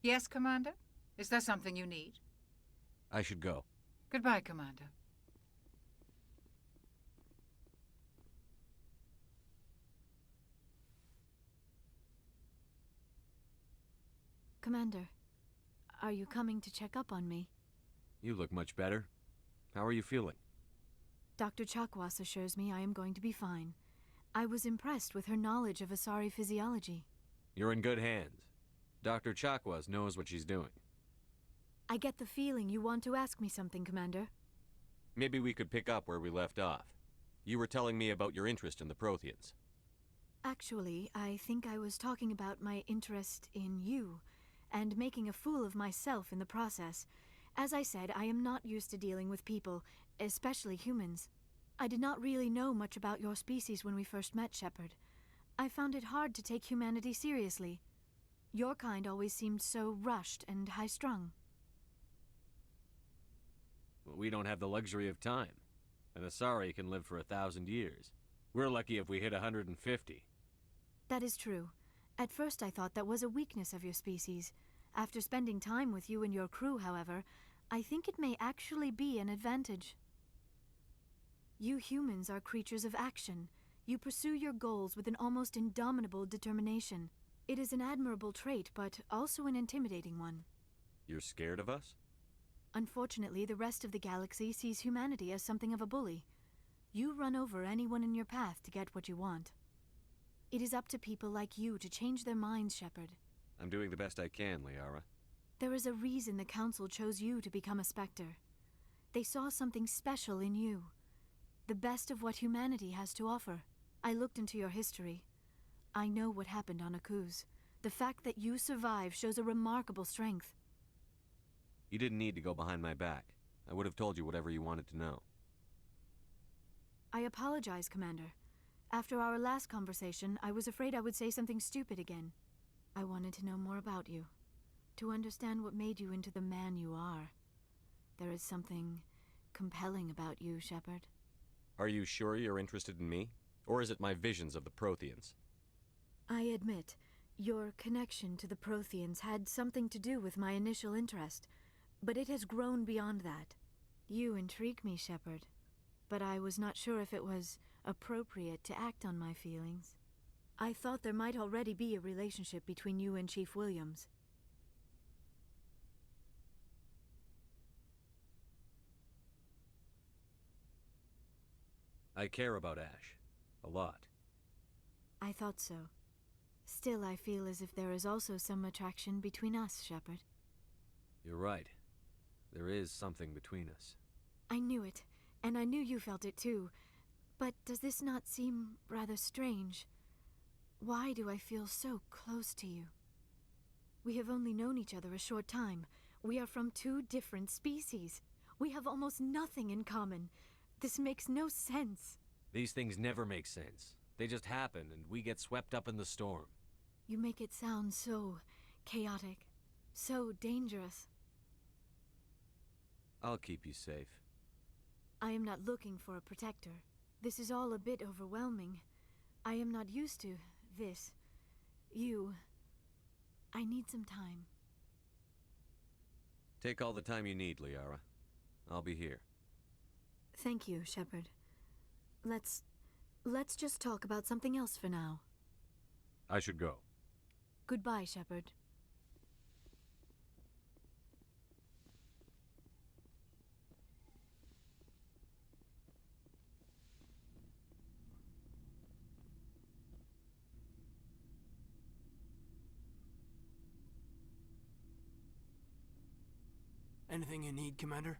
Yes, Commander? Is there something you need? I should go. Goodbye, Commander. Commander, are you coming to check up on me? You look much better. How are you feeling? Dr. Chakwas assures me I am going to be fine. I was impressed with her knowledge of Asari physiology. You're in good hands. Dr. Chakwas knows what she's doing. I get the feeling you want to ask me something, Commander. Maybe we could pick up where we left off. You were telling me about your interest in the Protheans. Actually, I think I was talking about my interest in you, and making a fool of myself in the process. As I said, I am not used to dealing with people, especially humans. I did not really know much about your species when we first met, Shepard. I found it hard to take humanity seriously. Your kind always seemed so rushed and high-strung. We don't have the luxury of time. An Asari can live for 1,000 years. We're lucky if we hit 150. That is true. At first I thought that was a weakness of your species. After spending time with you and your crew, however, I think it may actually be an advantage. You humans are creatures of action. You pursue your goals with an almost indomitable determination. It is an admirable trait, but also an intimidating one. You're scared of us? Unfortunately, the rest of the galaxy sees humanity as something of a bully. You run over anyone in your path to get what you want. It is up to people like you to change their minds, Shepard. I'm doing the best I can, Liara. There is a reason the Council chose you to become a Spectre. They saw something special in you. The best of what humanity has to offer. I looked into your history. I know what happened on Akuz. The fact that you survived shows a remarkable strength. You didn't need to go behind my back. I would have told you whatever you wanted to know. I apologize, Commander. After our last conversation, I was afraid I would say something stupid again. I wanted to know more about you. To understand what made you into the man you are. There is something compelling about you, Shepard. Are you sure you're interested in me? Or is it my visions of the Protheans? I admit, your connection to the Protheans had something to do with my initial interest, but it has grown beyond that. You intrigue me, Shepard, but I was not sure if it was appropriate to act on my feelings. I thought there might already be a relationship between you and Chief Williams. I care about Ash. A lot. I thought so. Still, I feel as if there is also some attraction between us, Shepard. You're right. There is something between us. I knew it, and I knew you felt it too. But does this not seem rather strange? Why do I feel so close to you? We have only known each other a short time. We are from two different species. We have almost nothing in common. This makes no sense. These things never make sense. They just happen, and we get swept up in the storm. You make it sound so chaotic, so dangerous. I'll keep you safe. I am not looking for a protector. This is all a bit overwhelming. I am not used to this. You. I need some time. Take all the time you need, Liara. I'll be here. Thank you, Shepard. Let's just talk about something else for now. I should go. Goodbye, Shepard. Anything you need, Commander?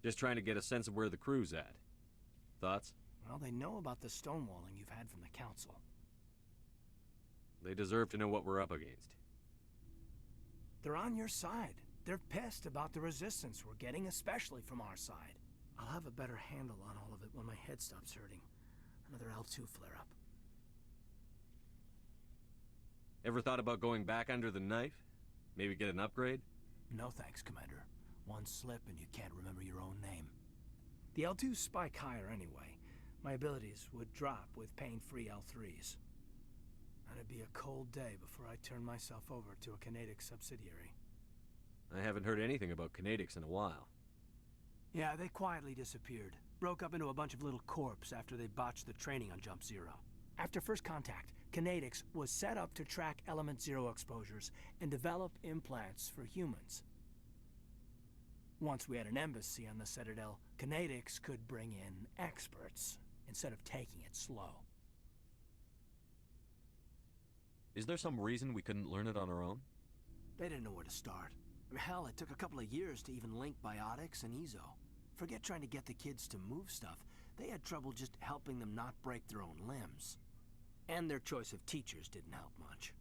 Just trying to get a sense of where the crew's at. Thoughts? Well, they know about the stonewalling you've had from the Council. They deserve to know what we're up against. They're on your side. They're pissed about the resistance we're getting, especially from our side. I'll have a better handle on all of it when my head stops hurting. Another L2 flare-up. Ever thought about going back under the knife? Maybe get an upgrade? No thanks, Commander. One slip and you can't remember your own name. The L2s spike higher anyway. My abilities would drop with pain-free L3s. And it'd be a cold day before I turn myself over to a Canadic subsidiary. I haven't heard anything about Canadics in a while. Yeah, they quietly disappeared. Broke up into a bunch of little corps after they botched the training on Jump Zero. After first contact, Canadics was set up to track Element Zero exposures and develop implants for humans. Once we had an embassy on the Citadel, Canadics could bring in experts instead of taking it slow. Is there some reason we couldn't learn it on our own? They didn't know where to start. Hell, it took a couple of years to even link biotics and ezo. Forget trying to get the kids to move stuff. They had trouble just helping them not break their own limbs. And their choice of teachers didn't help much.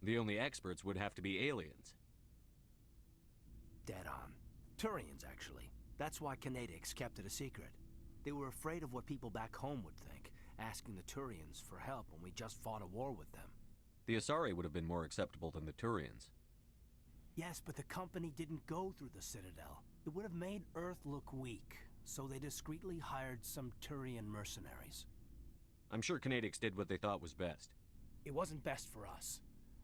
The only experts would have to be aliens. Dead on. Turians, actually. That's why Canadics kept it a secret. They were afraid of what people back home would think, asking the Turians for help when we just fought a war with them. The Asari would have been more acceptable than the Turians. Yes, but the company didn't go through the Citadel. It would have made Earth look weak, so they discreetly hired some Turian mercenaries. I'm sure Canadics did what they thought was best. It wasn't best for us.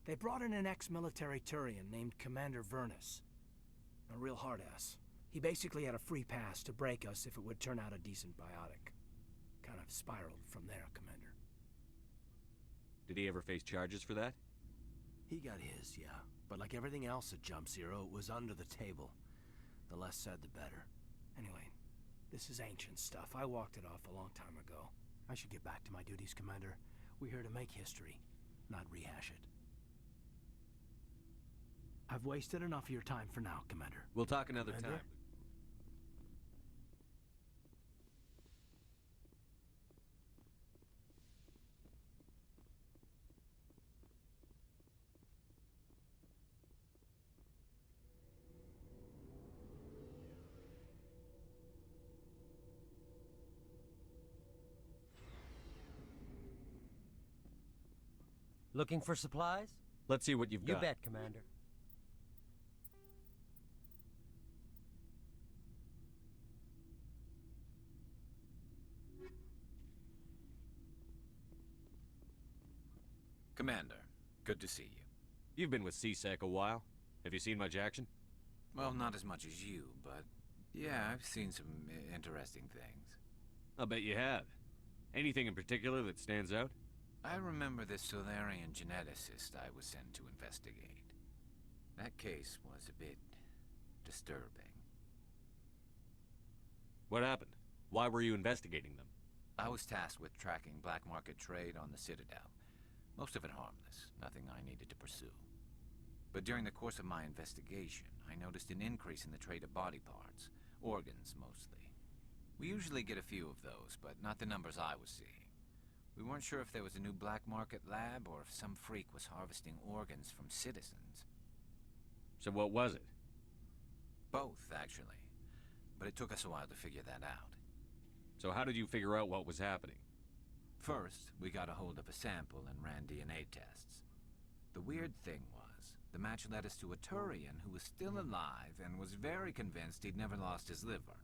They brought in an ex-military Turian named Commander Vernus. A real hard-ass. He basically had a free pass to break us if it would turn out a decent biotic. Kind of spiraled from there, Commander. Did he ever face charges for that? He got his, yeah. But like everything else at Jump Zero, it was under the table. The less said, the better. Anyway, this is ancient stuff. I walked it off a long time ago. I should get back to my duties, Commander. We're here to make history, not rehash it. I've wasted enough of your time for now, Commander. We'll talk another Commander? time. Looking for supplies? Let's see what you've You got. bet, Commander. Commander, good to see you. You've been with CSEC a while. Have you seen much action? Well, not as much as you, but yeah, I've seen some interesting things. I'll bet you have. Anything in particular that stands out? I remember this Solarian geneticist I was sent to investigate. That case was a bit disturbing. What happened? Why were you investigating them? I was tasked with tracking black market trade on the Citadel. Most of it harmless, nothing I needed to pursue. But during the course of my investigation, I noticed an increase in the trade of body parts, organs mostly. We usually get a few of those, but not the numbers I was seeing. We weren't sure if there was a new black market lab or if some freak was harvesting organs from citizens. So what was it? Both, actually. But it took us a while to figure that out. So how did you figure out what was happening? First, we got a hold of a sample and ran DNA tests. The weird thing was, the match led us to a Turian who was still alive and was very convinced he'd never lost his liver.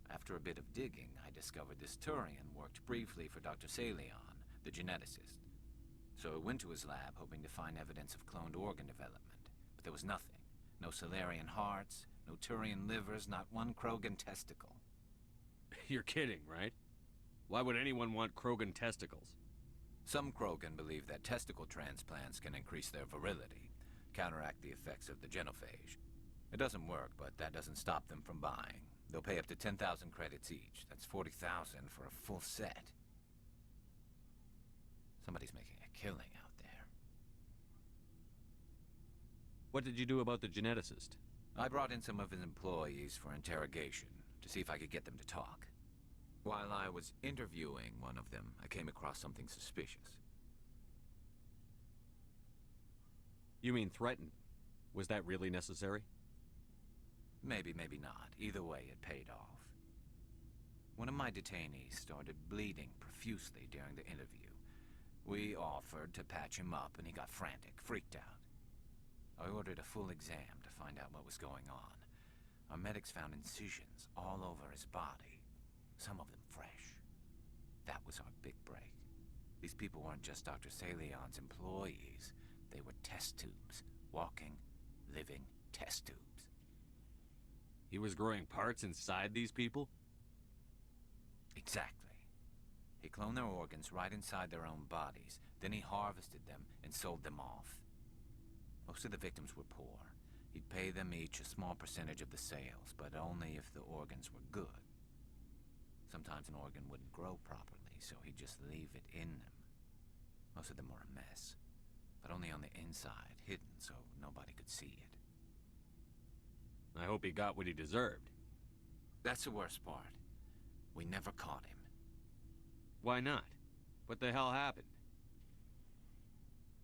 After a bit of digging, I discovered this Turian worked briefly for Dr. Salion, the geneticist. So I went to his lab hoping to find evidence of cloned organ development, but there was nothing. No Solarian hearts, no Turian livers, not one Krogan testicle. You're kidding, right? Why would anyone want Krogan testicles? Some Krogan believe that testicle transplants can increase their virility, counteract the effects of the genophage. It doesn't work, but that doesn't stop them from buying. They'll pay up to 10,000 credits each. That's 40,000 for a full set. Somebody's making a killing out there. What did you do about the geneticist? I brought in some of his employees for interrogation, to see if I could get them to talk. While I was interviewing one of them, I came across something suspicious. You mean threatening? Was that really necessary? Maybe, maybe not. Either way, it paid off. One of my detainees started bleeding profusely during the interview. We offered to patch him up, and he got frantic, freaked out. I ordered a full exam to find out what was going on. Our medics found incisions all over his body, some of them fresh. That was our big break. These people weren't just Dr. Salion's employees. They were test tubes. Walking, living test tubes. He was growing parts inside these people? Exactly. He cloned their organs right inside their own bodies. Then he harvested them and sold them off. Most of the victims were poor. He'd pay them each a small percentage of the sales, but only if the organs were good. Sometimes an organ wouldn't grow properly, so he'd just leave it in them. Most of them were a mess, but only on the inside, hidden so nobody could see it. I hope he got what he deserved. That's the worst part. We never caught him. Why not? What the hell happened?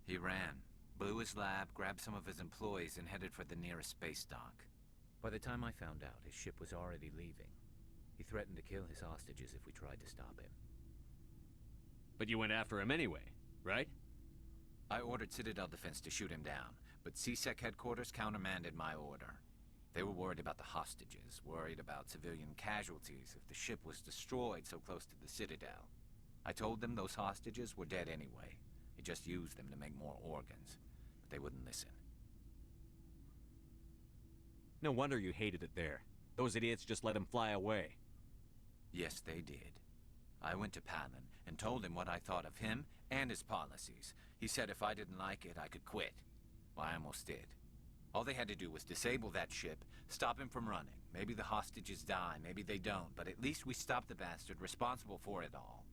He ran, blew his lab, grabbed some of his employees, and headed for the nearest space dock. By the time I found out, his ship was already leaving. He threatened to kill his hostages if we tried to stop him. But you went after him anyway, right? I ordered Citadel Defense to shoot him down, but CSEC headquarters countermanded my order. They were worried about the hostages, worried about civilian casualties if the ship was destroyed so close to the Citadel. I told them those hostages were dead anyway. He just used them to make more organs, but they wouldn't listen. No wonder you hated it there. Those idiots just let him fly away. Yes, they did. I went to Palin and told him what I thought of him and his policies. He said if I didn't like it, I could quit. Well, I almost did. All they had to do was disable that ship, stop him from running. Maybe the hostages die, maybe they don't, but at least we stopped the bastard responsible for it all.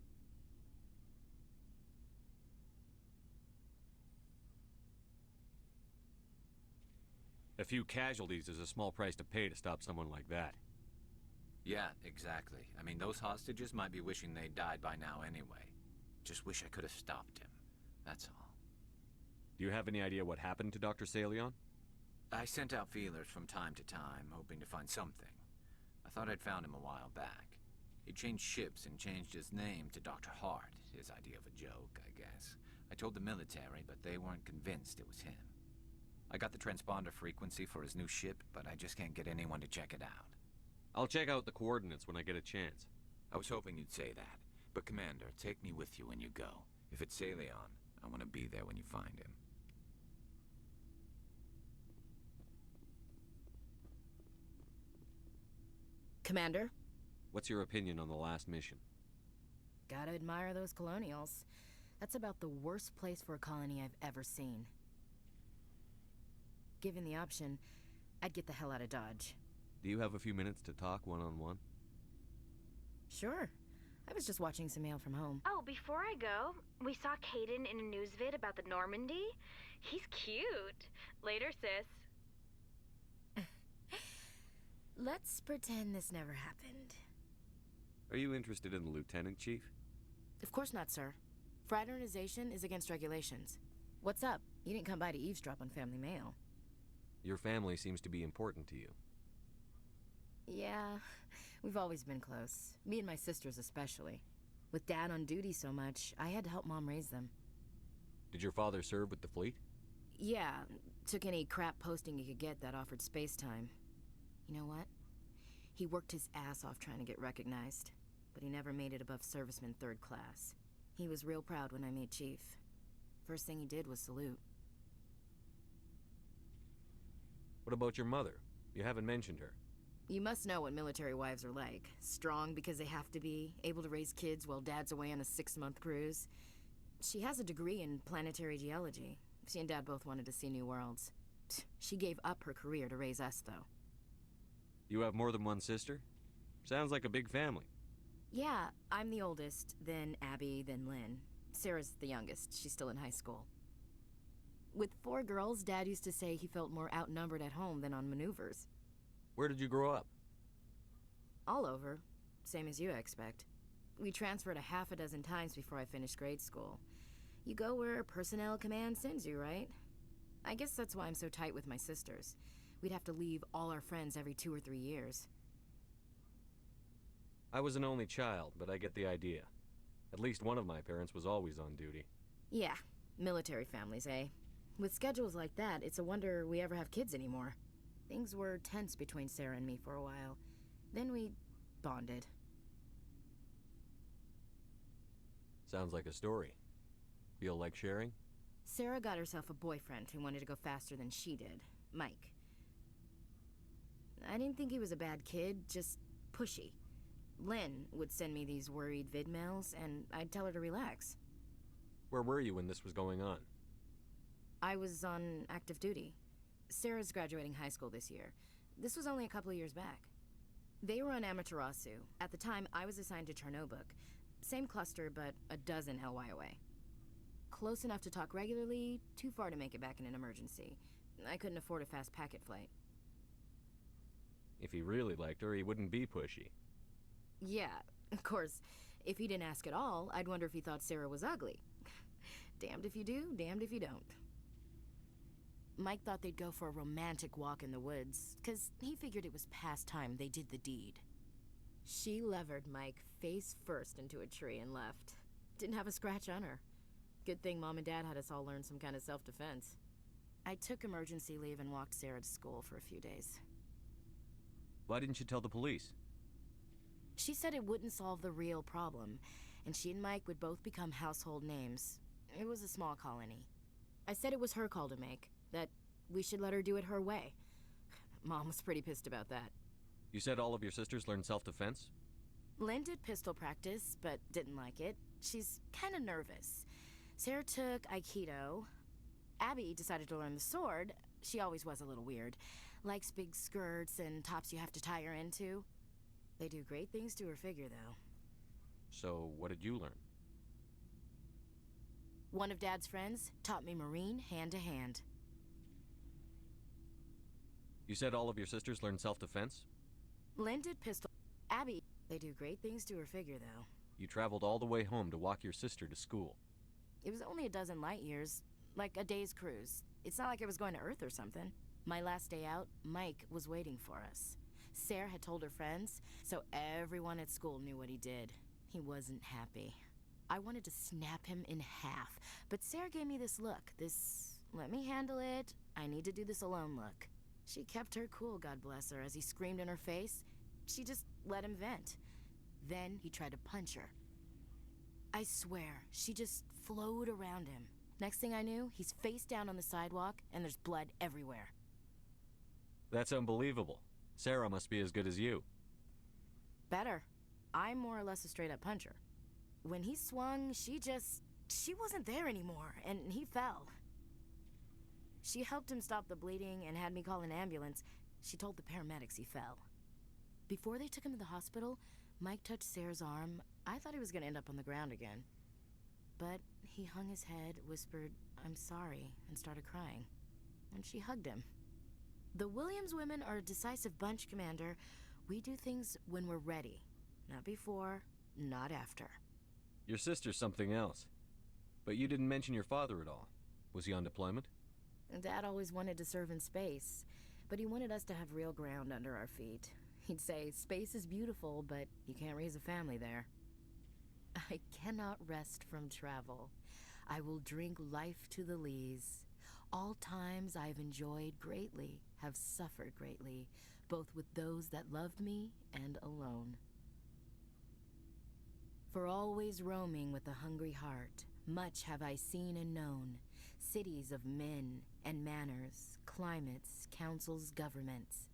A few casualties is a small price to pay to stop someone like that. Yeah, exactly. I mean, those hostages might be wishing they'd died by now anyway. Just wish I could have stopped him. That's all. Do you have any idea what happened to Dr. Salion? I sent out feelers from time to time, hoping to find something. I thought I'd found him a while back. He changed ships and changed his name to Dr. Hart, his idea of a joke, I guess. I told the military, but they weren't convinced it was him. I got the transponder frequency for his new ship, but I just can't get anyone to check it out. I'll check out the coordinates when I get a chance. I was hoping you'd say that. But Commander, take me with you when you go. If it's Salion, I want to be there when you find him. Commander? What's your opinion on the last mission? Gotta admire those colonials. That's about the worst place for a colony I've ever seen. Given the option, I'd get the hell out of Dodge. Do you have a few minutes to talk one-on-one? Sure. I was just watching some mail from home. Oh, before I go, we saw Caden in a news vid about the Normandy. He's cute. Later, sis. Let's pretend this never happened. Are you interested in the Lieutenant Chief? Of course not, sir. Fraternization is against regulations. What's up? You didn't come by to eavesdrop on family mail. Your family seems to be important to you. Yeah, we've always been close. Me and my sisters especially. With Dad on duty so much, I had to help Mom raise them. Did your father serve with the fleet? Yeah, took any crap posting he could get that offered space time. You know what? He worked his ass off trying to get recognized, but he never made it above serviceman 3rd class. He was real proud when I made Chief. First thing he did was salute. What about your mother? You haven't mentioned her. You must know what military wives are like. Strong because they have to be, able to raise kids while Dad's away on a 6-month cruise. She has a degree in planetary geology. She and Dad both wanted to see new worlds. She gave up her career to raise us, though. You have more than one sister? Sounds like a big family. Yeah, I'm the oldest, then Abby, then Lynn. Sarah's the youngest. She's still in high school. With 4 girls, Dad used to say he felt more outnumbered at home than on maneuvers. Where did you grow up? All over. Same as you, I expect. We transferred a half a dozen times before I finished grade school. You go where personnel command sends you, right? I guess that's why I'm so tight with my sisters. We'd have to leave all our friends every 2 or 3 years. I was an only child, but I get the idea. At least one of my parents was always on duty. Yeah, military families, eh? With schedules like that, it's a wonder we ever have kids anymore. Things were tense between Sarah and me for a while. Then we bonded. Sounds like a story. Feel like sharing? Sarah got herself a boyfriend who wanted to go faster than she did, Mike. I didn't think he was a bad kid, just pushy. Lynn would send me these worried vid mails, and I'd tell her to relax. Where were you when this was going on? I was on active duty. Sarah's graduating high school this year. This was only a couple of years back. They were on Amaterasu. At the time, I was assigned to Chernobog. Same cluster, but a dozen LY away. Close enough to talk regularly, too far to make it back in an emergency. I couldn't afford a fast packet flight. If he really liked her, he wouldn't be pushy. Yeah, of course, if he didn't ask at all, I'd wonder if he thought Sarah was ugly. Damned if you do, damned if you don't. Mike thought they'd go for a romantic walk in the woods, 'cause he figured it was past time they did the deed. She levered Mike face first into a tree and left. Didn't have a scratch on her. Good thing Mom and Dad had us all learn some kind of self-defense. I took emergency leave and walked Sarah to school for a few days. Why didn't you tell the police? She said it wouldn't solve the real problem, and she and Mike would both become household names. It was a small colony. I said it was her call to make, that we should let her do it her way. Mom was pretty pissed about that. You said all of your sisters learned self-defense? Lynn did pistol practice, but didn't like it. She's kind of nervous. Sarah took Aikido. Abby decided to learn the sword. She always was a little weird. Likes big skirts and tops you have to tie her into. They do great things to her figure, though. So, what did you learn? One of Dad's friends taught me Marine hand-to-hand. You said all of your sisters learned self-defense? Lynn did pistol. Abby, they do great things to her figure, though. You traveled all the way home to walk your sister to school. It was only a dozen light years, like a day's cruise. It's not like I was going to Earth or something. My last day out, Mike was waiting for us. Sarah had told her friends, so everyone at school knew what he did. He wasn't happy. I wanted to snap him in half, but Sarah gave me this look, this let me handle it, I need to do this alone look. She kept her cool, God bless her, as he screamed in her face. She just let him vent. Then he tried to punch her. I swear, she just flowed around him. Next thing I knew, he's face down on the sidewalk, and there's blood everywhere. That's unbelievable. Sarah must be as good as you. Better. I'm more or less a straight-up puncher. When he swung, she wasn't there anymore, and he fell. She helped him stop the bleeding and had me call an ambulance. She told the paramedics he fell. Before they took him to the hospital, Mike touched Sarah's arm. I thought he was going to end up on the ground again. But he hung his head, whispered, "I'm sorry," and started crying. And she hugged him. The Williams women are a decisive bunch, Commander. We do things when we're ready. Not before, not after. Your sister's something else. But you didn't mention your father at all. Was he on deployment? Dad always wanted to serve in space, but he wanted us to have real ground under our feet. He'd say, space is beautiful, but you can't raise a family there. I cannot rest from travel. I will drink life to the lees. All times I have enjoyed greatly, have suffered greatly, both with those that loved me and alone. For always roaming with a hungry heart, much have I seen and known, cities of men and manners, climates, councils, governments.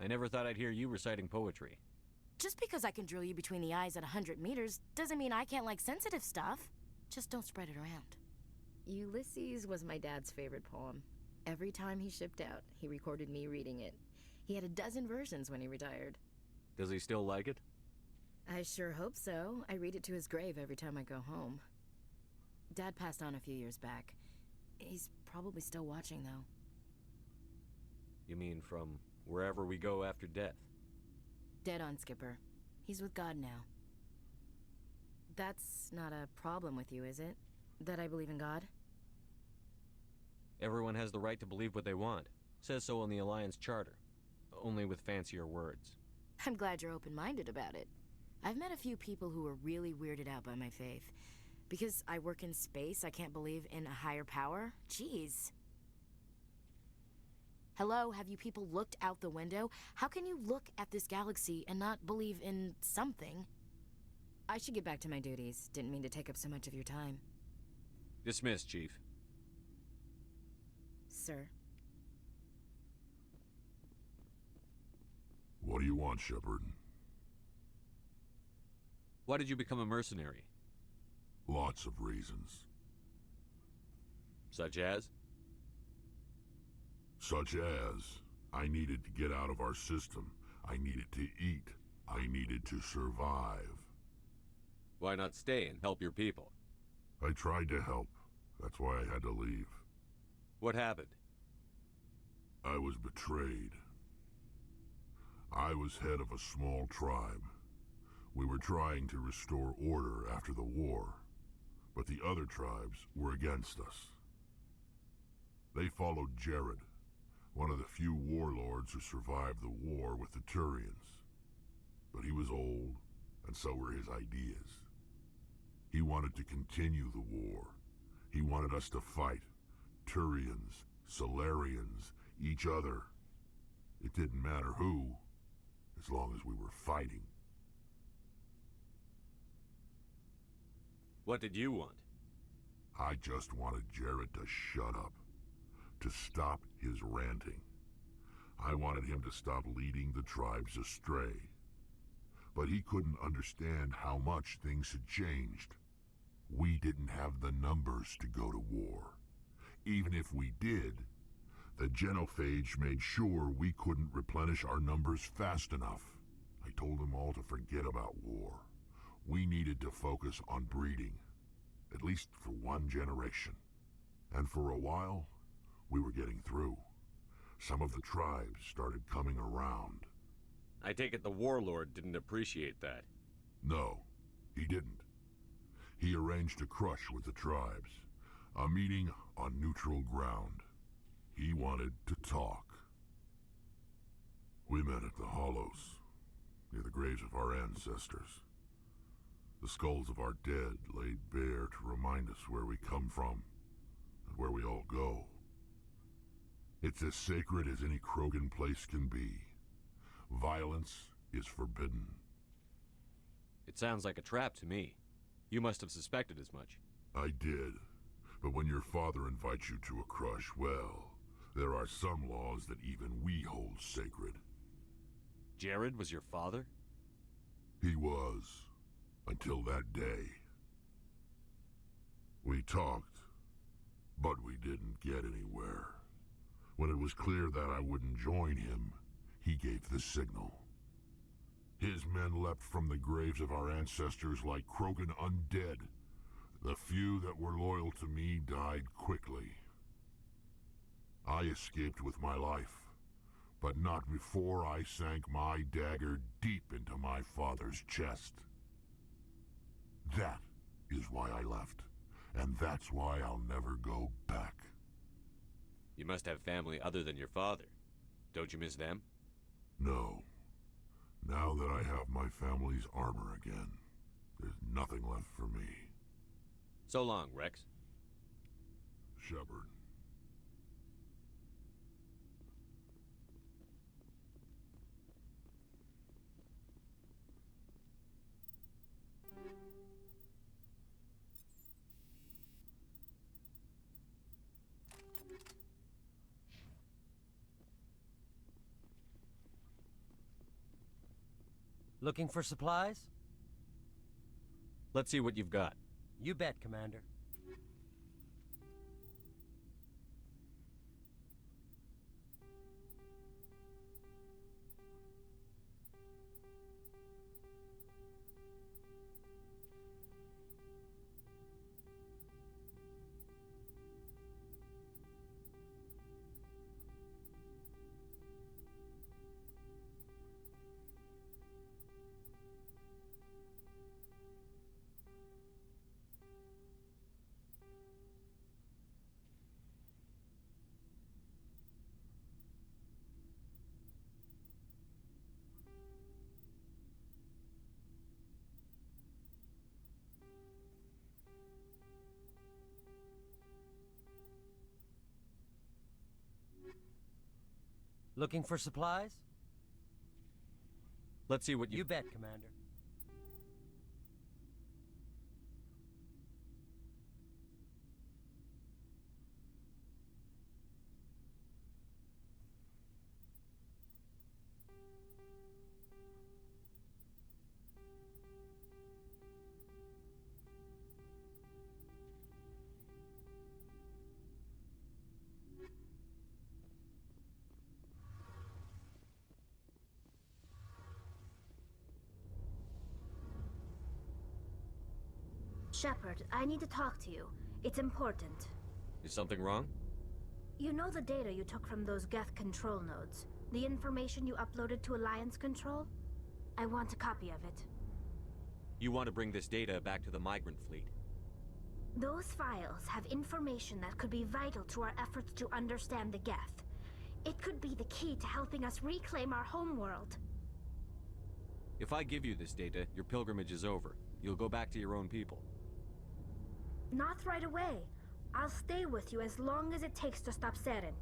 I never thought I'd hear you reciting poetry. Just because I can drill you between the eyes at 100 meters doesn't mean I can't like sensitive stuff. Just don't spread it around. Ulysses was my dad's favorite poem. Every time he shipped out, he recorded me reading it. He had a dozen versions when he retired. Does he still like it? I sure hope so. I read it to his grave every time I go home. Dad passed on a few years back. He's probably still watching, though. You mean from wherever we go after death? Dead on, Skipper. He's with God now. That's not a problem with you, is it? That I believe in God? Everyone has the right to believe what they want. Says so in the Alliance Charter. Only with fancier words. I'm glad you're open-minded about it. I've met a few people who are really weirded out by my faith. Because I work in space, I can't believe in a higher power? Jeez. Hello, have you people looked out the window? How can you look at this galaxy and not believe in something? I should get back to my duties. Didn't mean to take up so much of your time. Dismissed, Chief. Sir. What do you want, Shepard? Why did you become a mercenary? Lots of reasons. Such as? Such as, I needed to get out of our system. I needed to eat. I needed to survive. Why not stay and help your people? I tried to help. That's why I had to leave. What happened? I was betrayed. I was head of a small tribe. We were trying to restore order after the war, but the other tribes were against us. They followed Jared, one of the few warlords who survived the war with the Turians. But he was old, and so were his ideas. He wanted to continue the war. He wanted us to fight. Turians, Solarians, each other. It didn't matter who, as long as we were fighting. What did you want? I just wanted Jared to shut up, to stop his ranting. I wanted him to stop leading the tribes astray. But he couldn't understand how much things had changed. We didn't have the numbers to go to war. Even if we did, the genophage made sure we couldn't replenish our numbers fast enough. I told them all to forget about war. We needed to focus on breeding, at least for one generation. And for a while, we were getting through. Some of the tribes started coming around. I take it the warlord didn't appreciate that. No, he didn't. He arranged a crush with the tribes, a meeting on neutral ground. He wanted to talk. We met at the Hollows, near the graves of our ancestors. The skulls of our dead laid bare to remind us where we come from and where we all go. It's as sacred as any Krogan place can be. Violence is forbidden. It sounds like a trap to me. You must have suspected as much. I did. But when your father invites you to a crush, well, there are some laws that even we hold sacred. Jared was your father? He was. Until that day. We talked, but we didn't get anywhere. When it was clear that I wouldn't join him, he gave the signal. His men leapt from the graves of our ancestors like Krogan undead. The few that were loyal to me died quickly. I escaped with my life, but not before I sank my dagger deep into my father's chest. That is why I left, and that's why I'll never go back. You must have family other than your father. Don't you miss them? No. Now that I have my family's armor again, there's nothing left for me. So long, Rex. Shepard. Looking for supplies? Let's see what you've got. You bet, Commander. Looking for supplies? Let's see what You bet, Commander. Shepard, I need to talk to you. It's important. Is something wrong? You know the data you took from those Geth control nodes? The information you uploaded to Alliance Control? I want a copy of it. You want to bring this data back to the migrant fleet? Those files have information that could be vital to our efforts to understand the Geth. It could be the key to helping us reclaim our homeworld. If I give you this data, your pilgrimage is over. You'll go back to your own people. Not right away. I'll stay with you as long as it takes to stop Saren.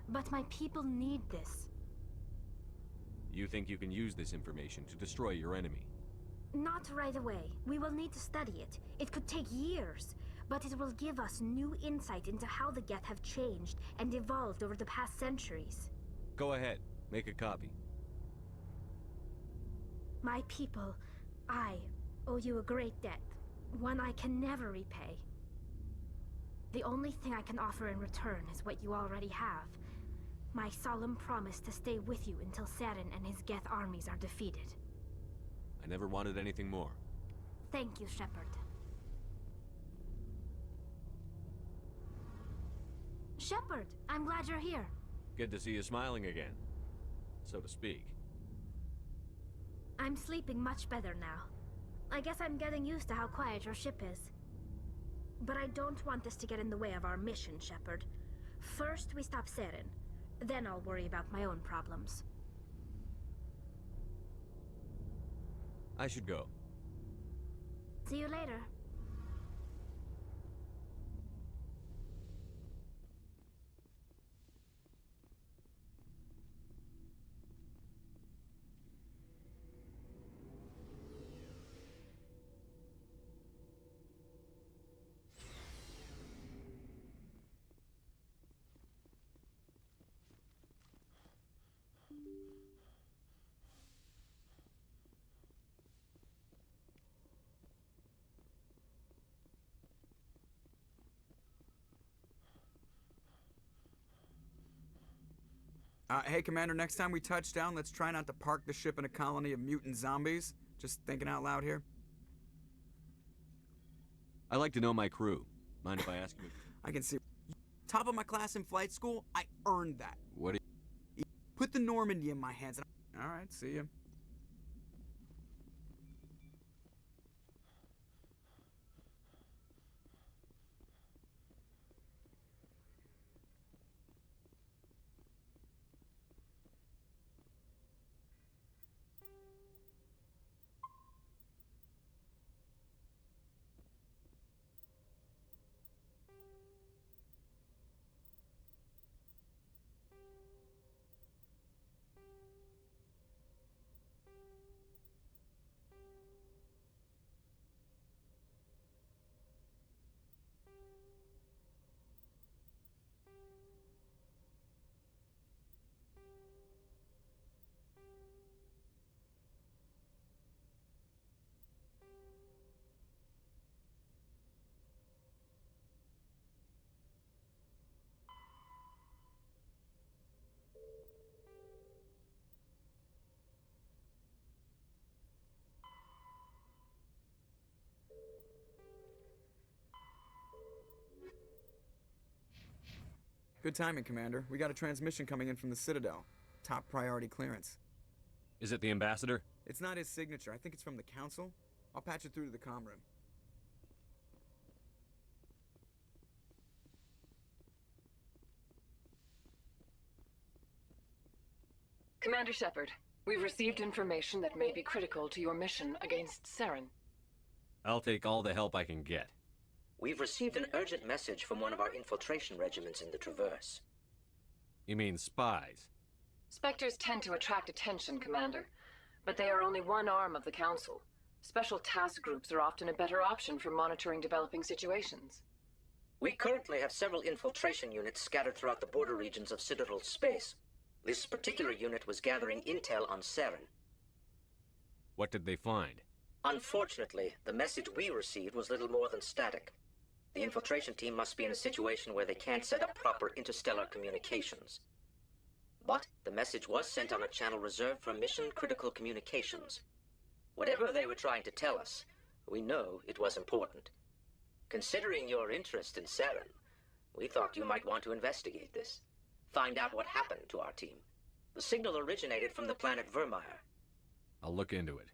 But my people need this. You think you can use this information to destroy your enemy? Not right away. We will need to study it. It could take years, but it will give us new insight into how the Geth have changed and evolved over the past centuries. Go ahead. Make a copy. My people, I owe you a great debt, one I can never repay. The only thing I can offer in return is what you already have. My solemn promise to stay with you until Saren and his Geth armies are defeated. I never wanted anything more. Thank you, Shepard. Shepard, I'm glad you're here. Good to see you smiling again, so to speak. I'm sleeping much better now. I guess I'm getting used to how quiet your ship is. But I don't want this to get in the way of our mission, Shepard. First, we stop Saren. Then I'll worry about my own problems. I should go. See you later. Hey, Commander, next time we touch down, let's try not to park the ship in a colony of mutant zombies. Just thinking out loud here. I like to know my crew. Mind if I ask you? I can see. Top of my class in flight school, I earned that. What do you... Put the Normandy in my hands. All right, see ya. Good timing, Commander. We got a transmission coming in from the Citadel. Top priority clearance. Is it the ambassador? It's not his signature. I think it's from the Council. I'll patch it through to the comm room. Commander Shepard, we've received information that may be critical to your mission against Saren. I'll take all the help I can get. We've received an urgent message from one of our infiltration regiments in the Traverse. You mean spies? Spectres tend to attract attention, Commander, but they are only one arm of the Council. Special task groups are often a better option for monitoring developing situations. We currently have several infiltration units scattered throughout the border regions of Citadel space. This particular unit was gathering intel on Saren. What did they find? Unfortunately, the message we received was little more than static. The infiltration team must be in a situation where they can't set up proper interstellar communications. But the message was sent on a channel reserved for mission-critical communications. Whatever they were trying to tell us, we know it was important. Considering your interest in Saren, we thought you might want to investigate this. Find out what happened to our team. The signal originated from the planet Vermeer. I'll look into it.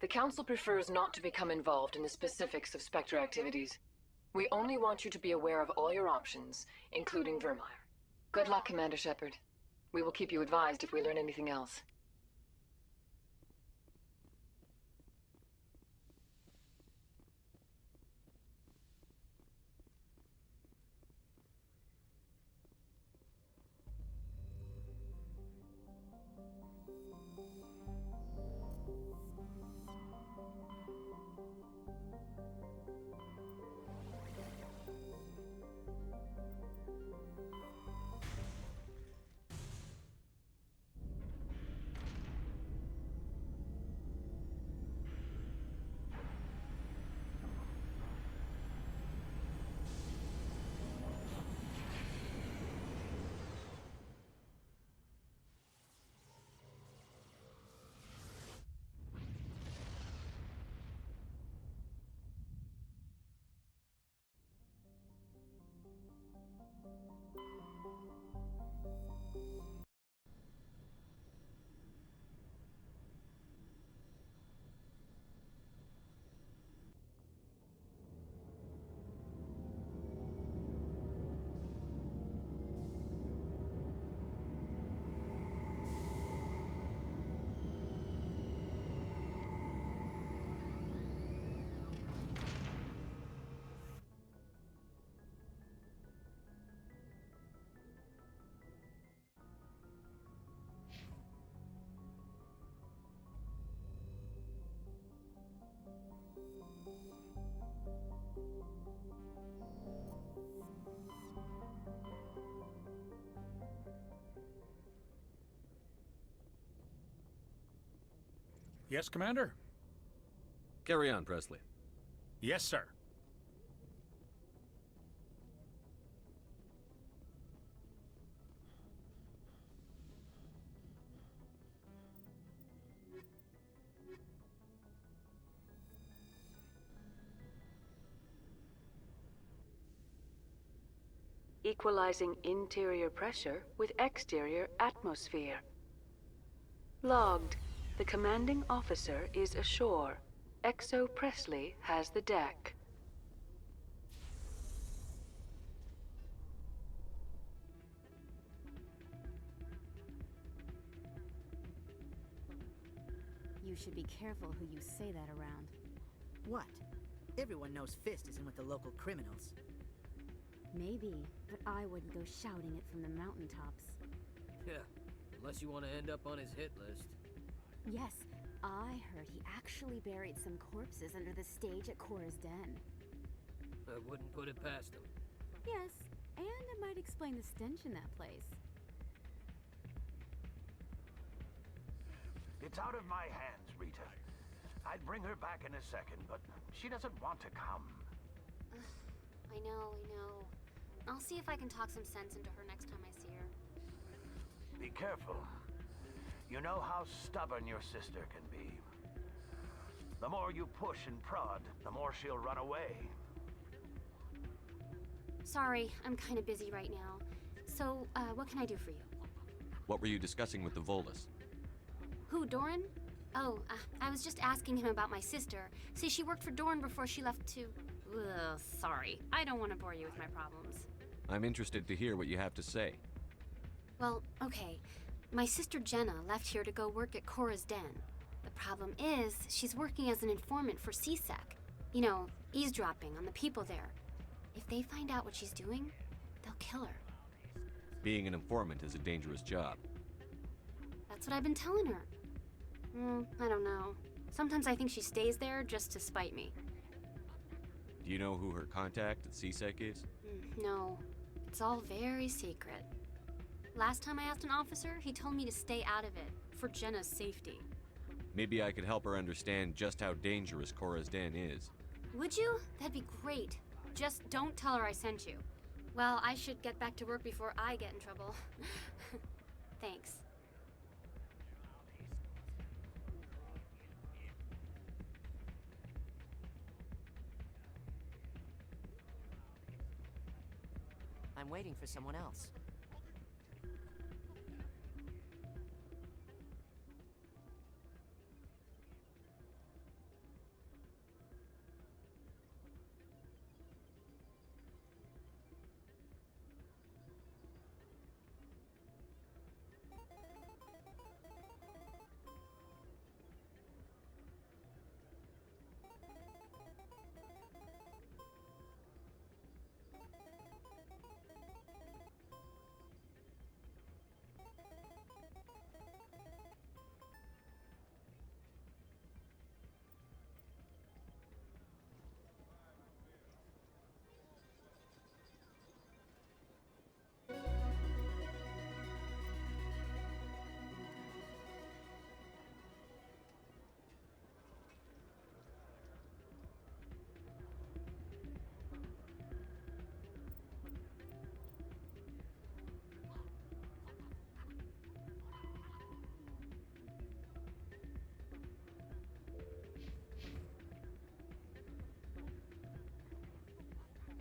The Council prefers not to become involved in the specifics of Spectre activities. We only want you to be aware of all your options, including Vermeer. Good luck, Commander Shepard. We will keep you advised if we learn anything else. Yes, Commander? Carry on, Presley. Yes, sir. Equalizing interior pressure with exterior atmosphere. Logged. The commanding officer is ashore. Exo Presley has the deck. You should be careful who you say that around. What? Everyone knows Fist isn't with the local criminals. Maybe, but I wouldn't go shouting it from the mountaintops. Yeah, unless you want to end up on his hit list. Yes, I heard he actually buried some corpses under the stage at Cora's Den. I wouldn't put it past him. Yes, and it might explain the stench in that place. It's out of my hands, Rita. I'd bring her back in a second, but she doesn't want to come. I know. I'll see if I can talk some sense into her next time I see her. Be careful. You know how stubborn your sister can be. The more you push and prod, the more she'll run away. Sorry, I'm kind of busy right now. So, what can I do for you? What were you discussing with the Volus? Who, Doran? Oh, I was just asking him about my sister. See, she worked for Doran before she left to... Ugh, sorry. I don't want to bore you with my problems. I'm interested to hear what you have to say. Well, okay. My sister Jenna left here to go work at Cora's Den. The problem is, she's working as an informant for CSEC. You know, eavesdropping on the people there. If they find out what she's doing, they'll kill her. Being an informant is a dangerous job. That's what I've been telling her. I don't know. Sometimes I think she stays there just to spite me. Do you know who her contact at CSEC is? No. It's all very secret. Last time I asked an officer, he told me to stay out of it, for Jenna's safety. Maybe I could help her understand just how dangerous Cora's Den is. Would you? That'd be great. Just don't tell her I sent you. Well, I should get back to work before I get in trouble. Thanks. I'm waiting for someone else.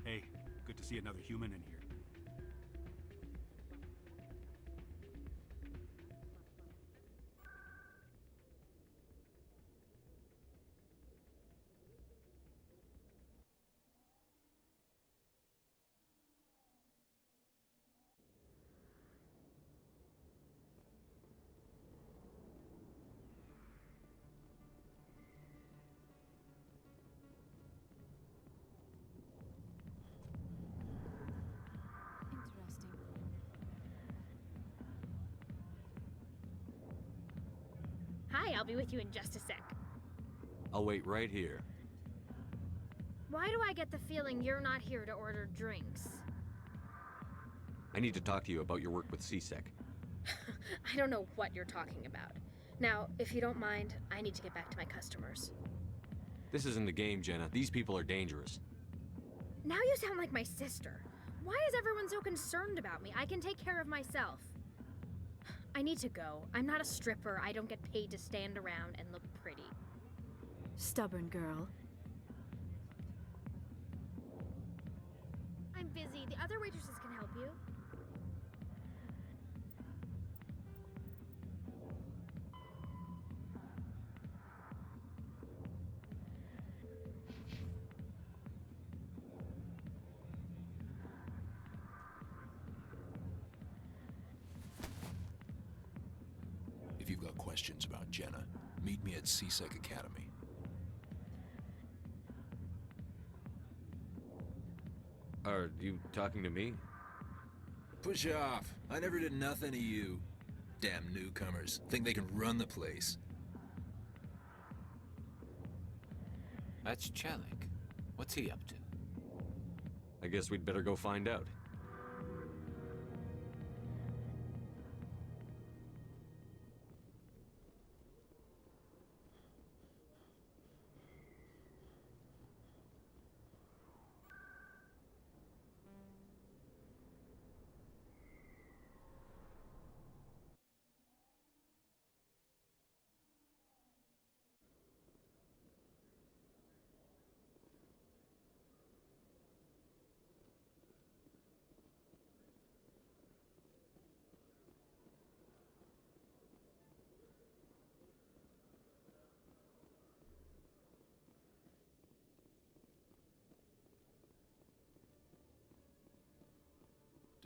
Hey, good to see another human in here. Hi, I'll be with you in just a sec. I'll wait right here. Why do I get the feeling you're not here to order drinks? I need to talk to you about your work with CSEC. I don't know what you're talking about. Now, if you don't mind, I need to get back to my customers. This isn't a game, Jenna. These people are dangerous. Now you sound like my sister. Why is everyone so concerned about me? I can take care of myself. I need to go. I'm not a stripper. I don't get paid to stand around and look pretty. Stubborn girl. I'm busy. The other waitresses can help you. If you've got questions about Jenna, meet me at CSEC Academy. Are you talking to me? Push off. I never did nothing to you. Damn newcomers. Think they can run the place. That's Chelik. What's he up to? I guess we'd better go find out.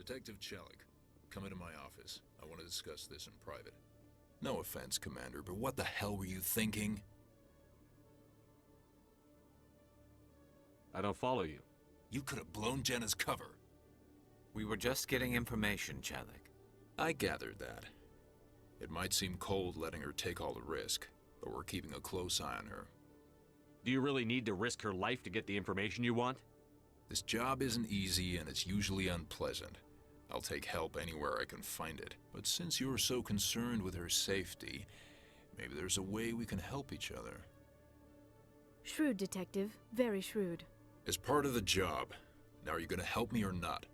Detective Chelik, come into my office. I want to discuss this in private. No offense, Commander, but what the hell were you thinking? I don't follow you. You could have blown Jenna's cover. We were just getting information, Chelik. I gathered that. It might seem cold letting her take all the risk, but we're keeping a close eye on her. Do you really need to risk her life to get the information you want? This job isn't easy and it's usually unpleasant. I'll take help anywhere I can find it. But since you're so concerned with her safety, maybe there's a way we can help each other. Shrewd, Detective. Very shrewd. As part of the job. Now are you gonna help me or not?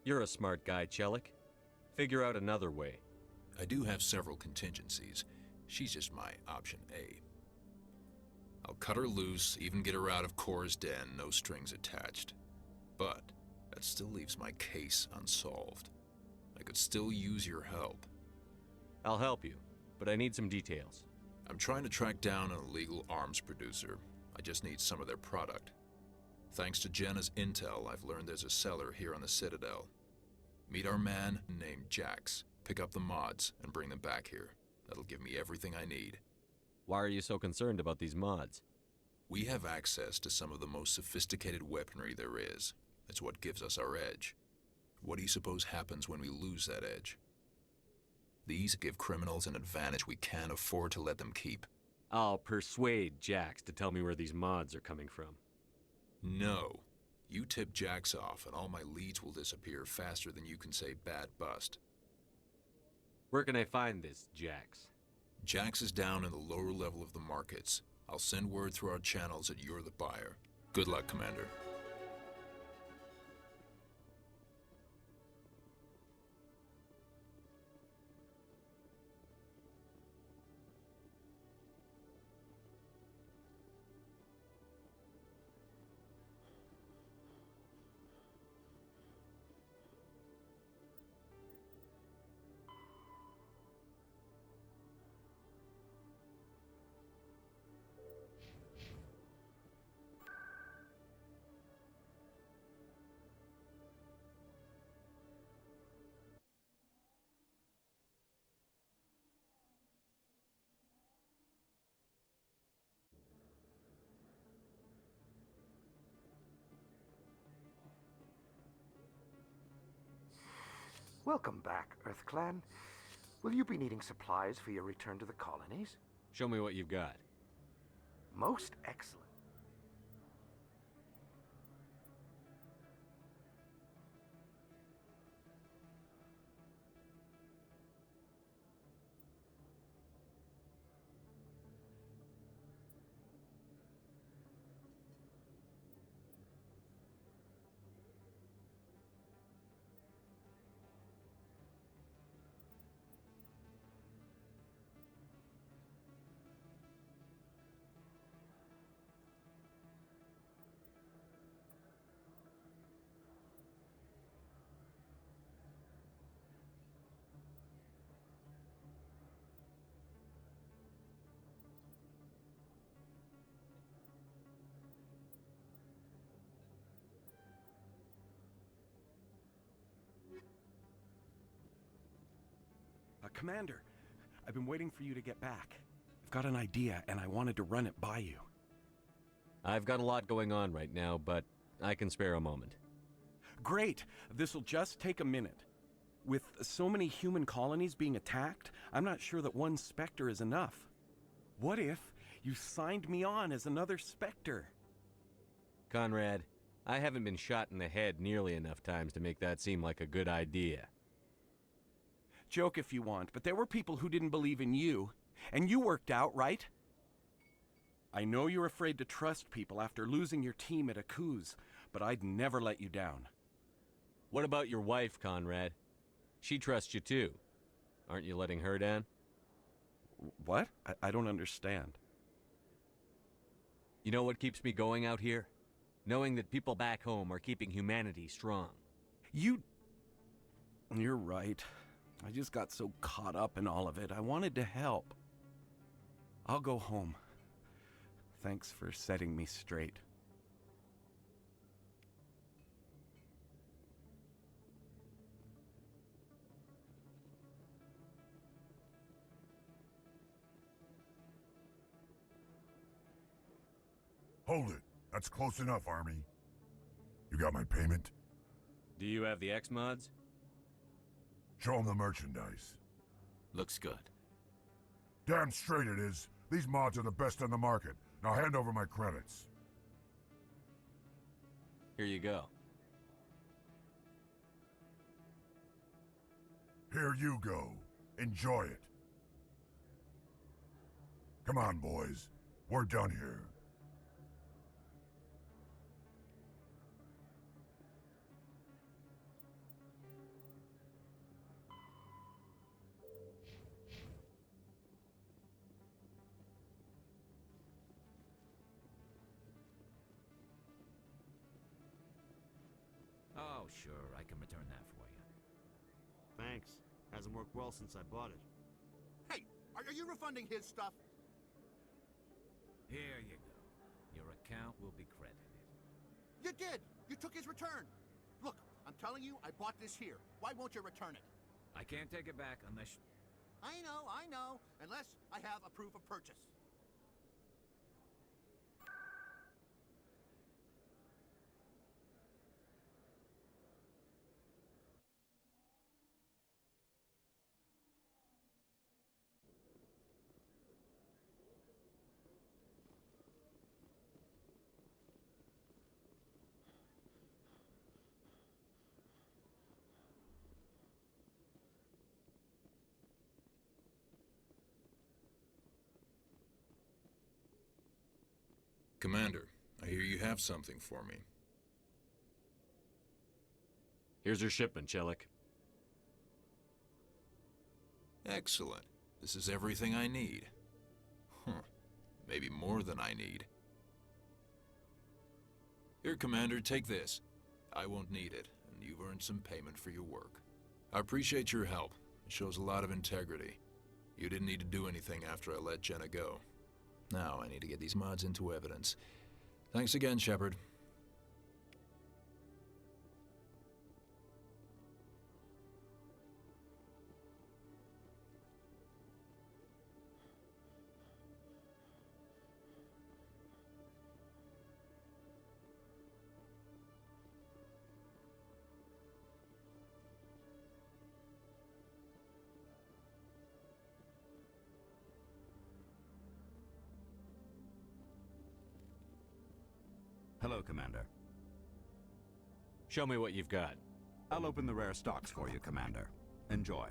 You're a smart guy, Chelik. Figure out another way. I do have several contingencies. She's just my option A. I'll cut her loose, even get her out of Cora's den, no strings attached. But That still leaves my case unsolved. I could still use your help. I'll help you, but I need some details. I'm trying to track down an illegal arms producer. I just need some of their product. Thanks to Jenna's intel, I've learned there's a seller here on the Citadel. Meet our man named Jax, pick up the mods, and bring them back here. That'll give me everything I need. Why are you so concerned about these mods? We have access to some of the most sophisticated weaponry there is. It's what gives us our edge. What do you suppose happens when we lose that edge? These give criminals an advantage we can't afford to let them keep. I'll persuade Jax to tell me where these mods are coming from. No. You tip Jax off and all my leads will disappear faster than you can say bad bust. Where can I find this Jax? Jax is down in the lower level of the markets. I'll send word through our channels that you're the buyer. Good luck, Commander. Welcome back, EarthClan. Will you be needing supplies for your return to the colonies? Show me what you've got. Most excellent. Commander, I've been waiting for you to get back. I've got an idea, and I wanted to run it by you. I've got a lot going on right now, but I can spare a moment. Great! This'll just take a minute. With so many human colonies being attacked, I'm not sure that one Spectre is enough. What if you signed me on as another Spectre? Conrad, I haven't been shot in the head nearly enough times to make that seem like a good idea. Joke if you want, but there were people who didn't believe in you, and you worked out, right? I know you're afraid to trust people after losing your team at a coup, but I'd never let you down. What about your wife, Conrad? She trusts you too. Aren't you letting her down? What? I don't understand. You know what keeps me going out here? Knowing that people back home are keeping humanity strong. You're right. I just got so caught up in all of it. I wanted to help. I'll go home. Thanks for setting me straight. Hold it. That's close enough, Army. You got my payment? Do you have the X-Mods? Show them the merchandise. Looks good. Damn straight it is. These mods are the best on the market. Now hand over my credits. Here you go. Here you go. Enjoy it. Come on, boys. We're done here. Oh, Oh, sure, I can return that for you. Thanks. Hasn't worked well since I bought it. Hey, are you refunding his stuff? Here you go. Your account will be credited. You did! You took his return! Look, I'm telling you, I bought this here. Why won't you return it? I can't take it back unless... I know. Unless I have a proof of purchase. Commander, I hear you have something for me. Here's your shipment, Chelik. Excellent. This is everything I need. Huh. Maybe more than I need. Here, Commander, take this. I won't need it, and you've earned some payment for your work. I appreciate your help. It shows a lot of integrity. You didn't need to do anything after I let Jenna go. Now I need to get these mods into evidence. Thanks again, Shepard. Hello, Commander. Show me what you've got. I'll open the rare stocks for you, Commander. Enjoy.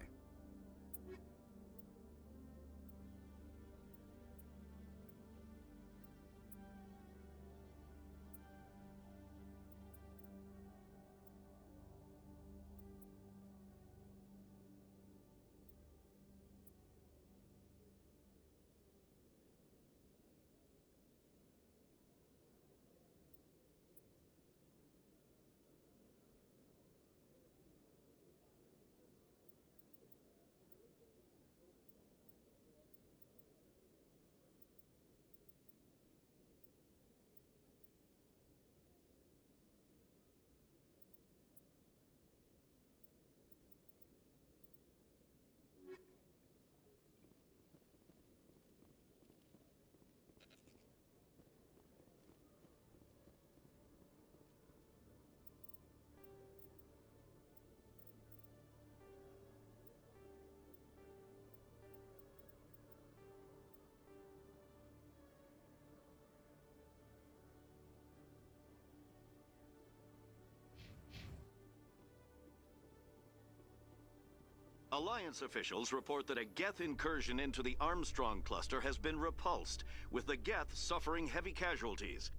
Alliance officials report that a Geth incursion into the Armstrong cluster has been repulsed, with the Geth suffering heavy casualties.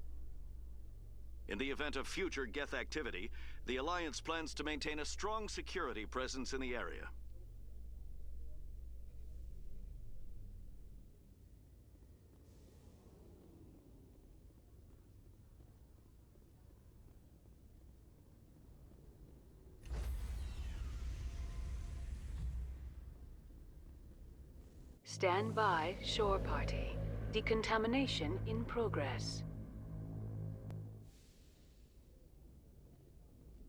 In the event of future Geth activity, the Alliance plans to maintain a strong security presence in the area. Stand by, shore party. Decontamination in progress.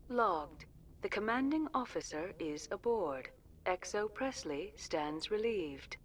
Logged. The commanding officer is aboard. XO Presley stands relieved.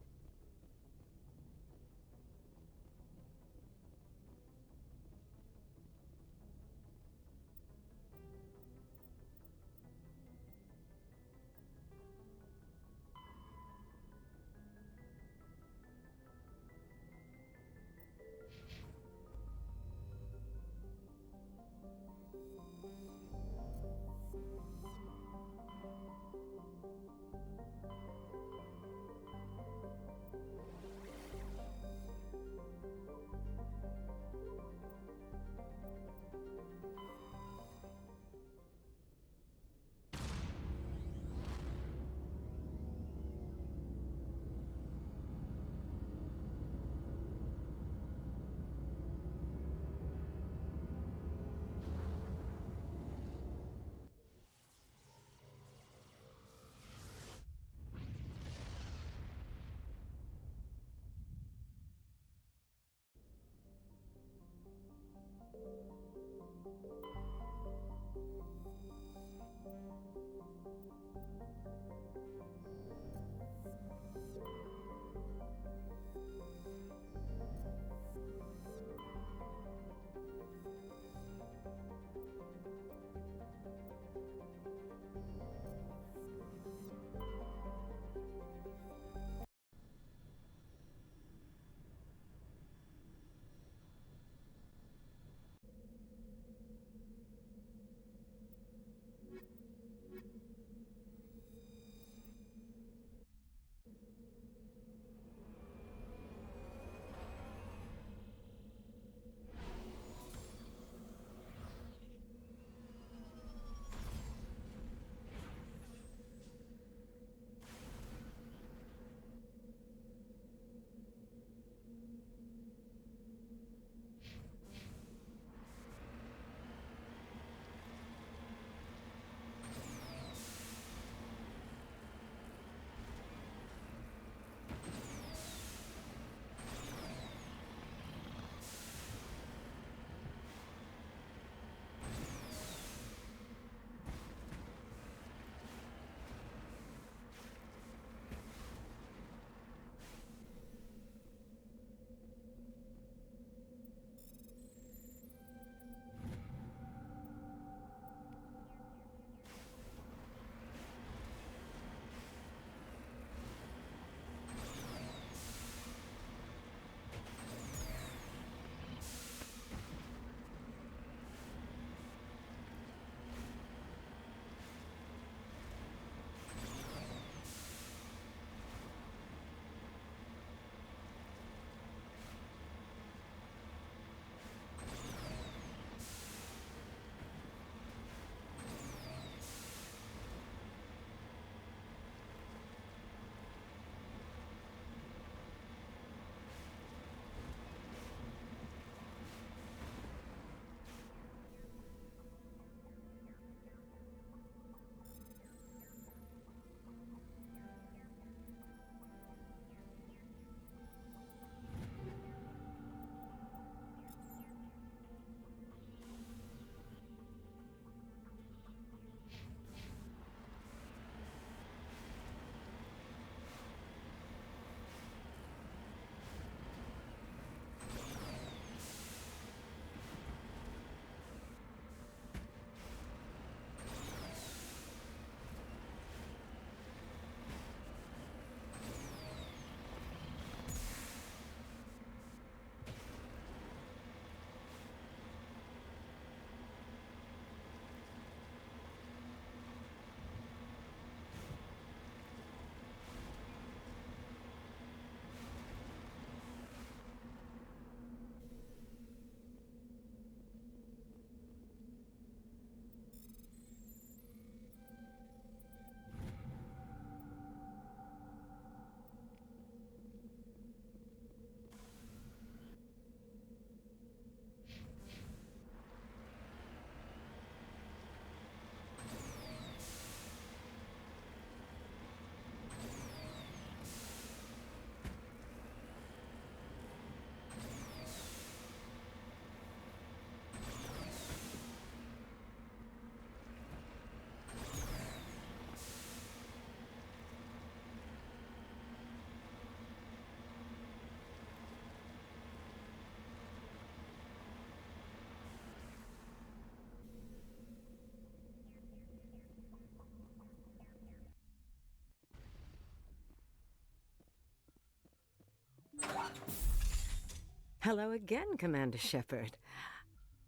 Hello again, Commander Shepard.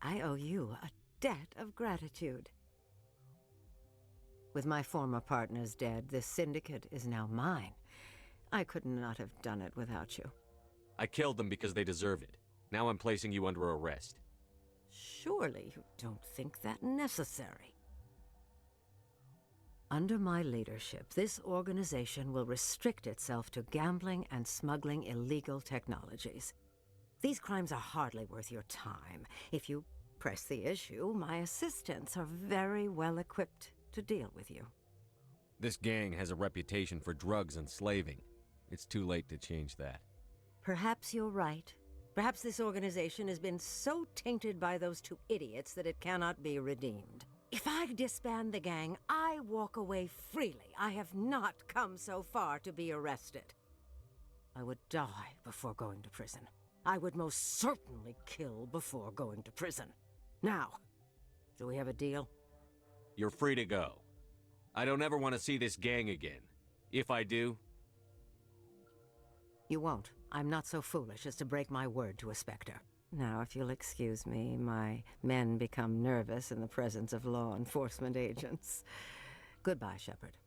I owe you a debt of gratitude. With my former partners dead, this syndicate is now mine. I could not have done it without you. I killed them because they deserve it. Now I'm placing you under arrest. Surely you don't think that necessary. Under my leadership, this organization will restrict itself to gambling and smuggling illegal technologies. These crimes are hardly worth your time. If you press the issue, my assistants are very well equipped to deal with you. This gang has a reputation for drugs and slaving. It's too late to change that. Perhaps you're right. Perhaps this organization has been so tainted by those two idiots that it cannot be redeemed. If I disband the gang, I walk away freely. I have not come so far to be arrested. I would die before going to prison. I would most certainly kill before going to prison. Now, do we have a deal? You're free to go. I don't ever want to see this gang again. If I do... You won't. I'm not so foolish as to break my word to a Spectre. Now, if you'll excuse me, my men become nervous in the presence of law enforcement agents. Goodbye, Shepard.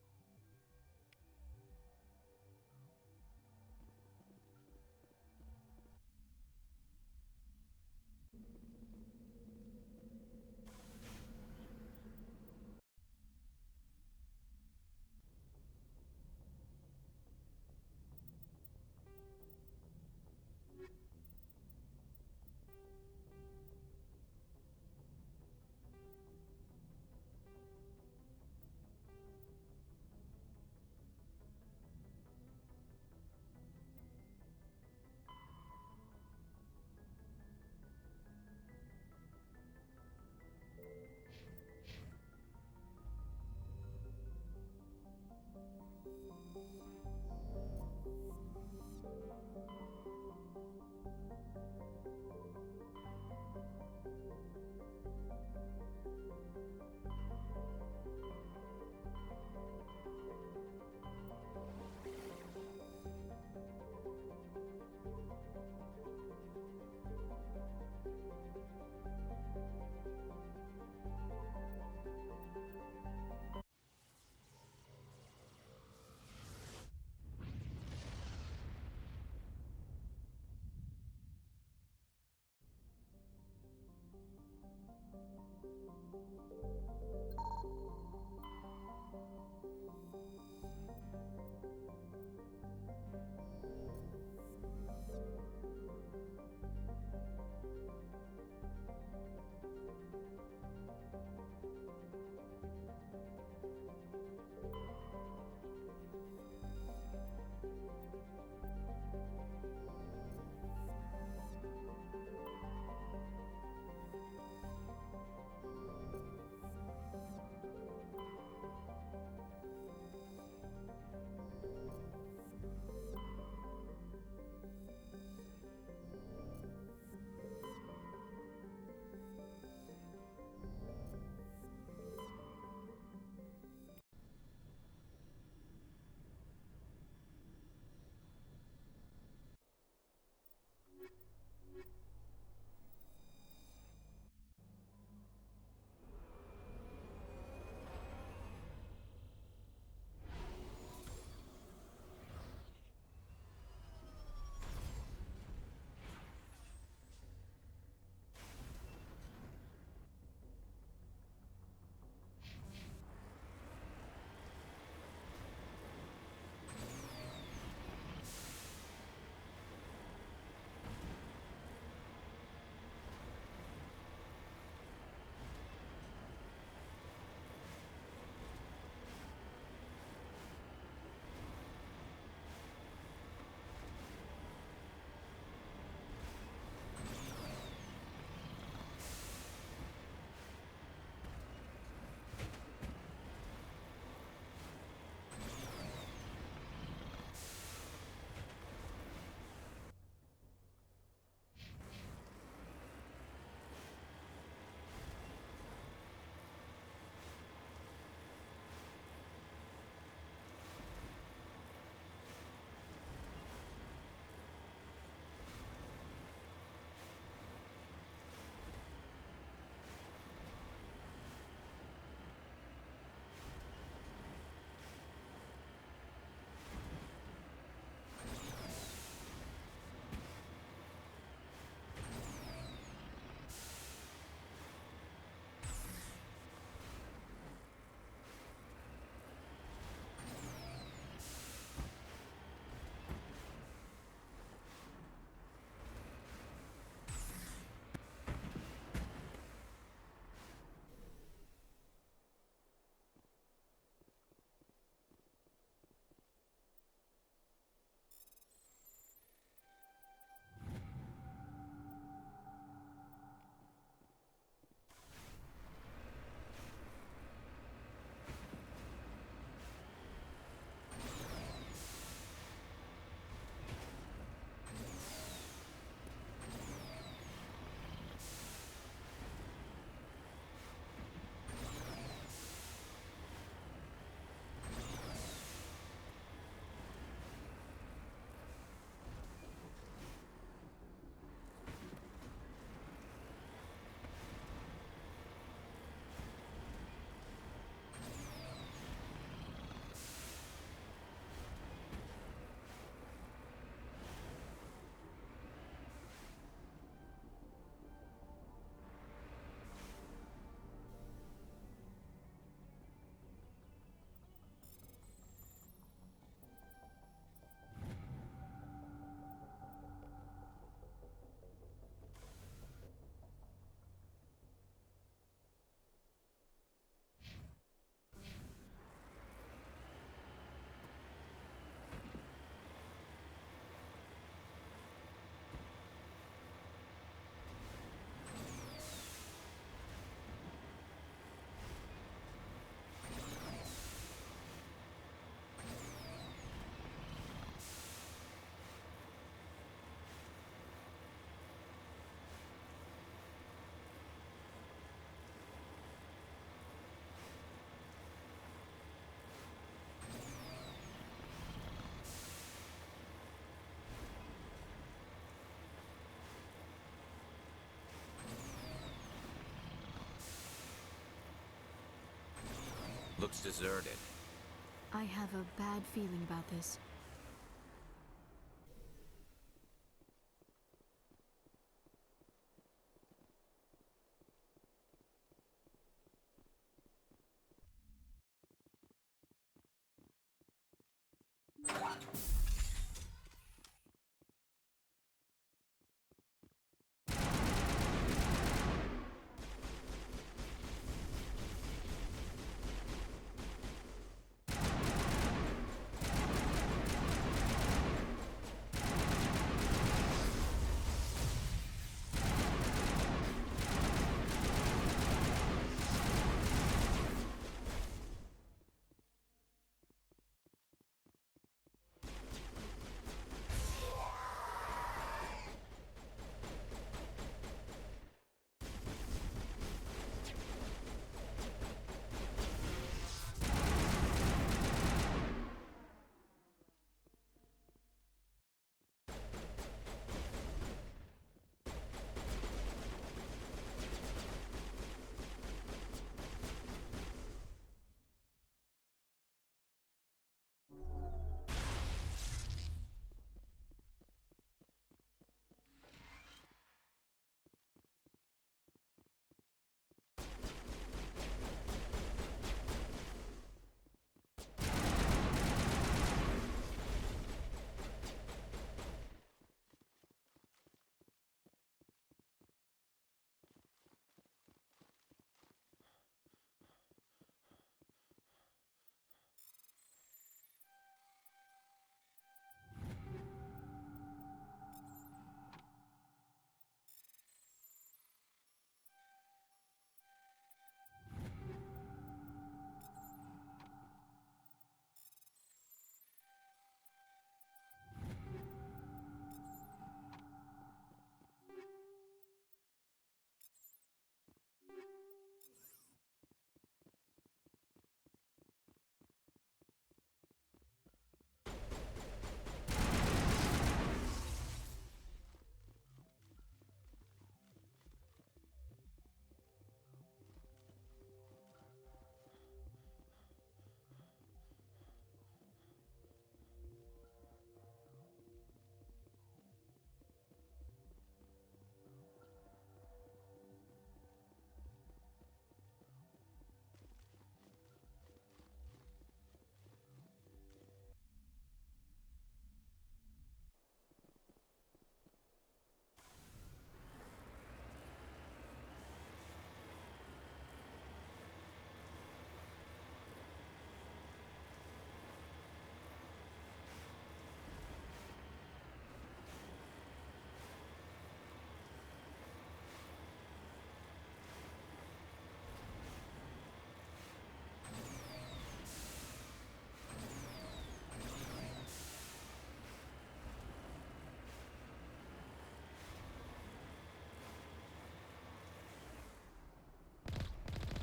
Looks deserted. I have a bad feeling about this.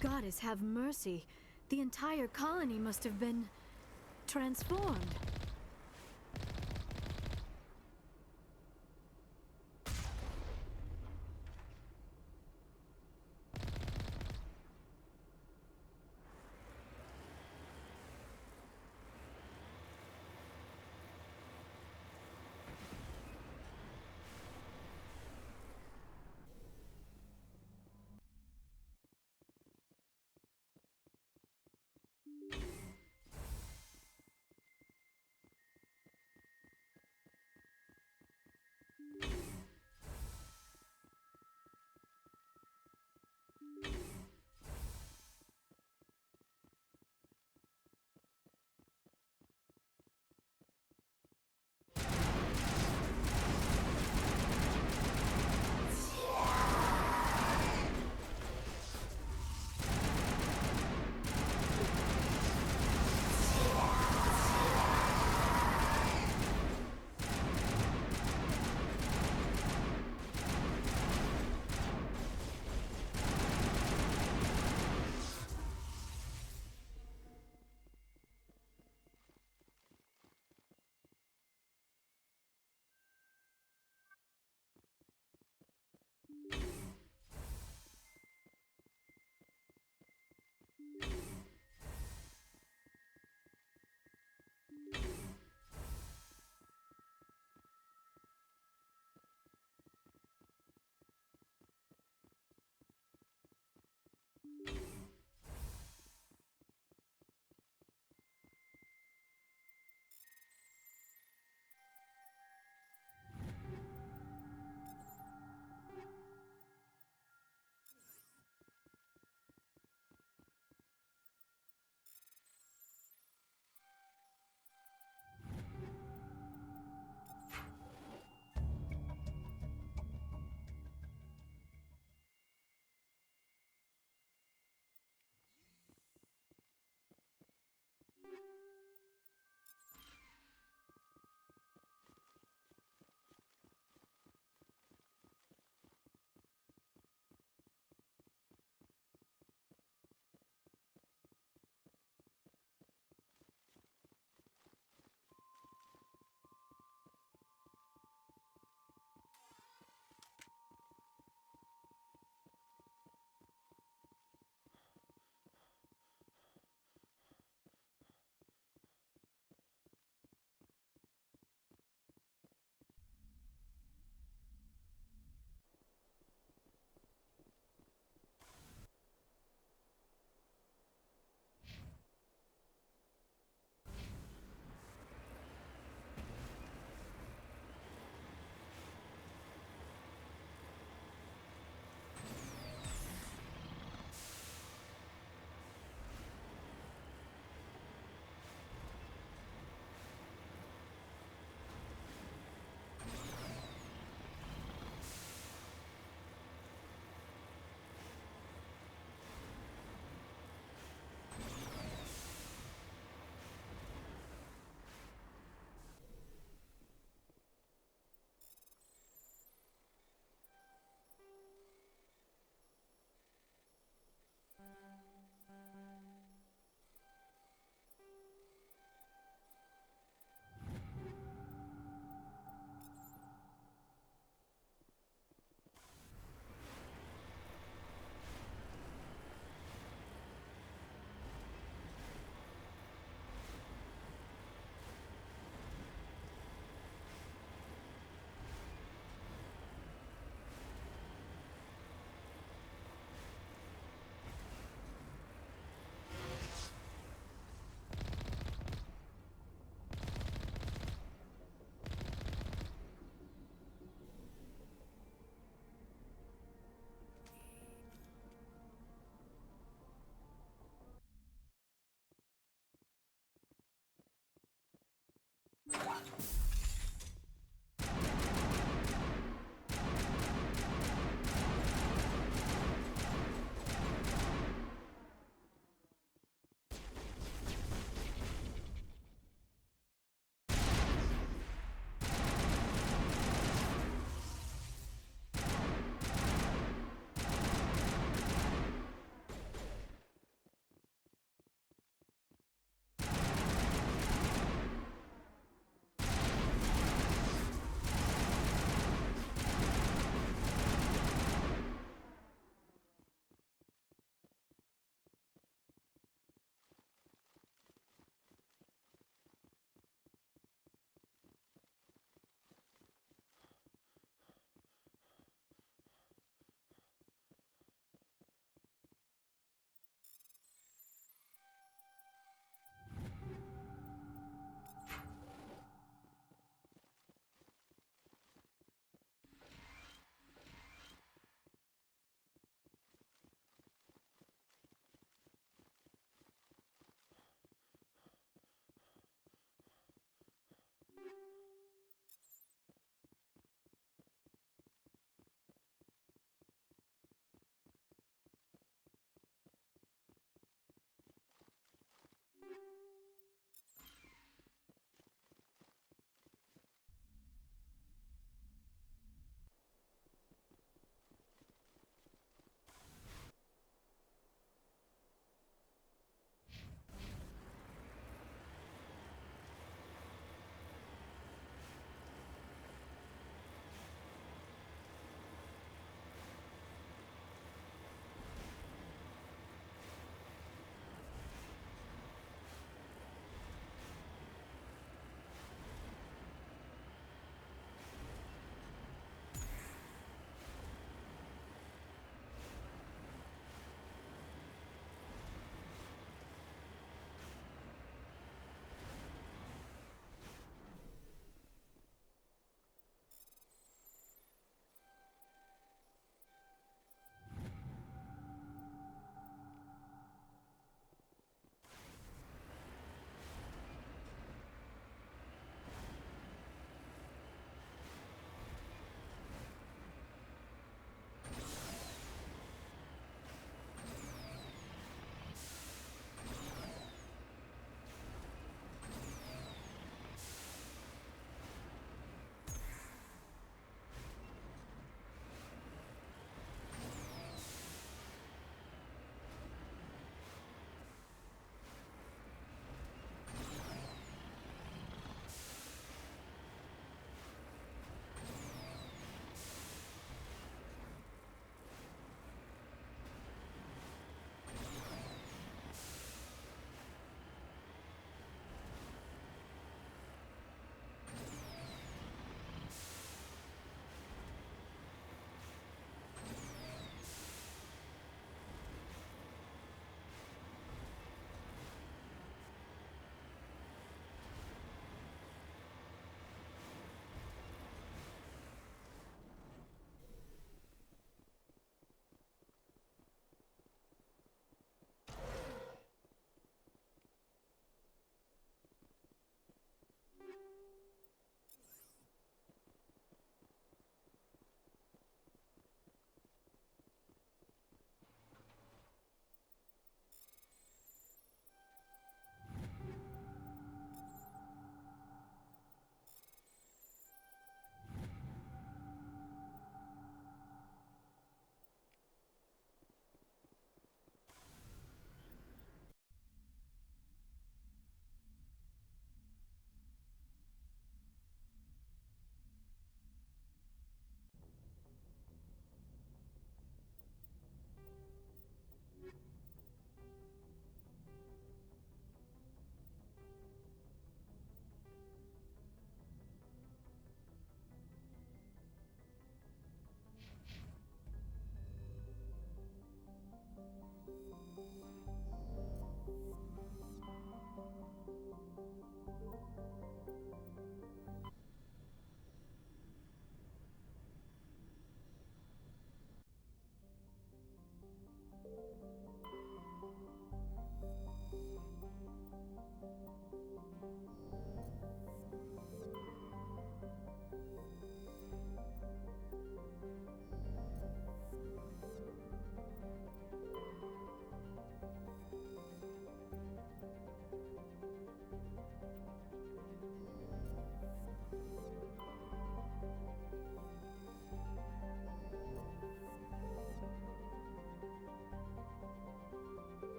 Goddess have mercy. The entire colony must have been transformed.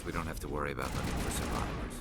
Guess we don't have to worry about looking for survivors.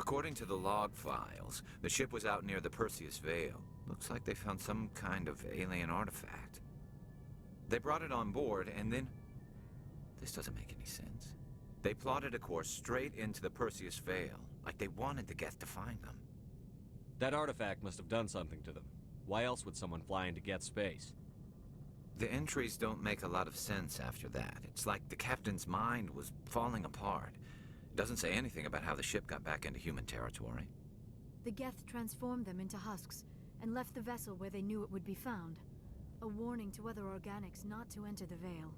According to the log files, the ship was out near the Perseus Veil. Looks like they found some kind of alien artifact. They brought it on board, and then... This doesn't make any sense. They plotted a course straight into the Perseus Veil, like they wanted the Geth to find them. That artifact must have done something to them. Why else would someone fly into Geth space? The entries don't make a lot of sense after that. It's like the captain's mind was falling apart. It doesn't say anything about how the ship got back into human territory. The Geth transformed them into husks and left the vessel where they knew it would be found. A warning to other organics not to enter the Veil.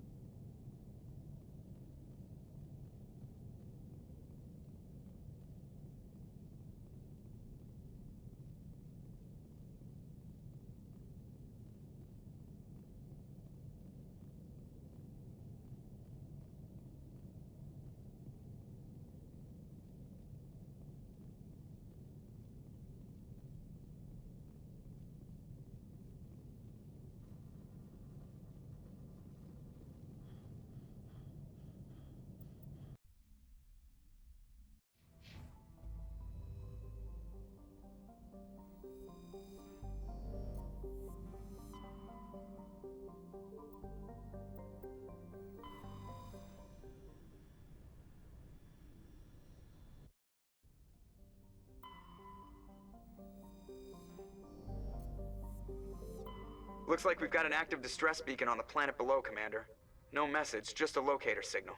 Looks like we've got an active distress beacon on the planet below, Commander. No message, just a locator signal.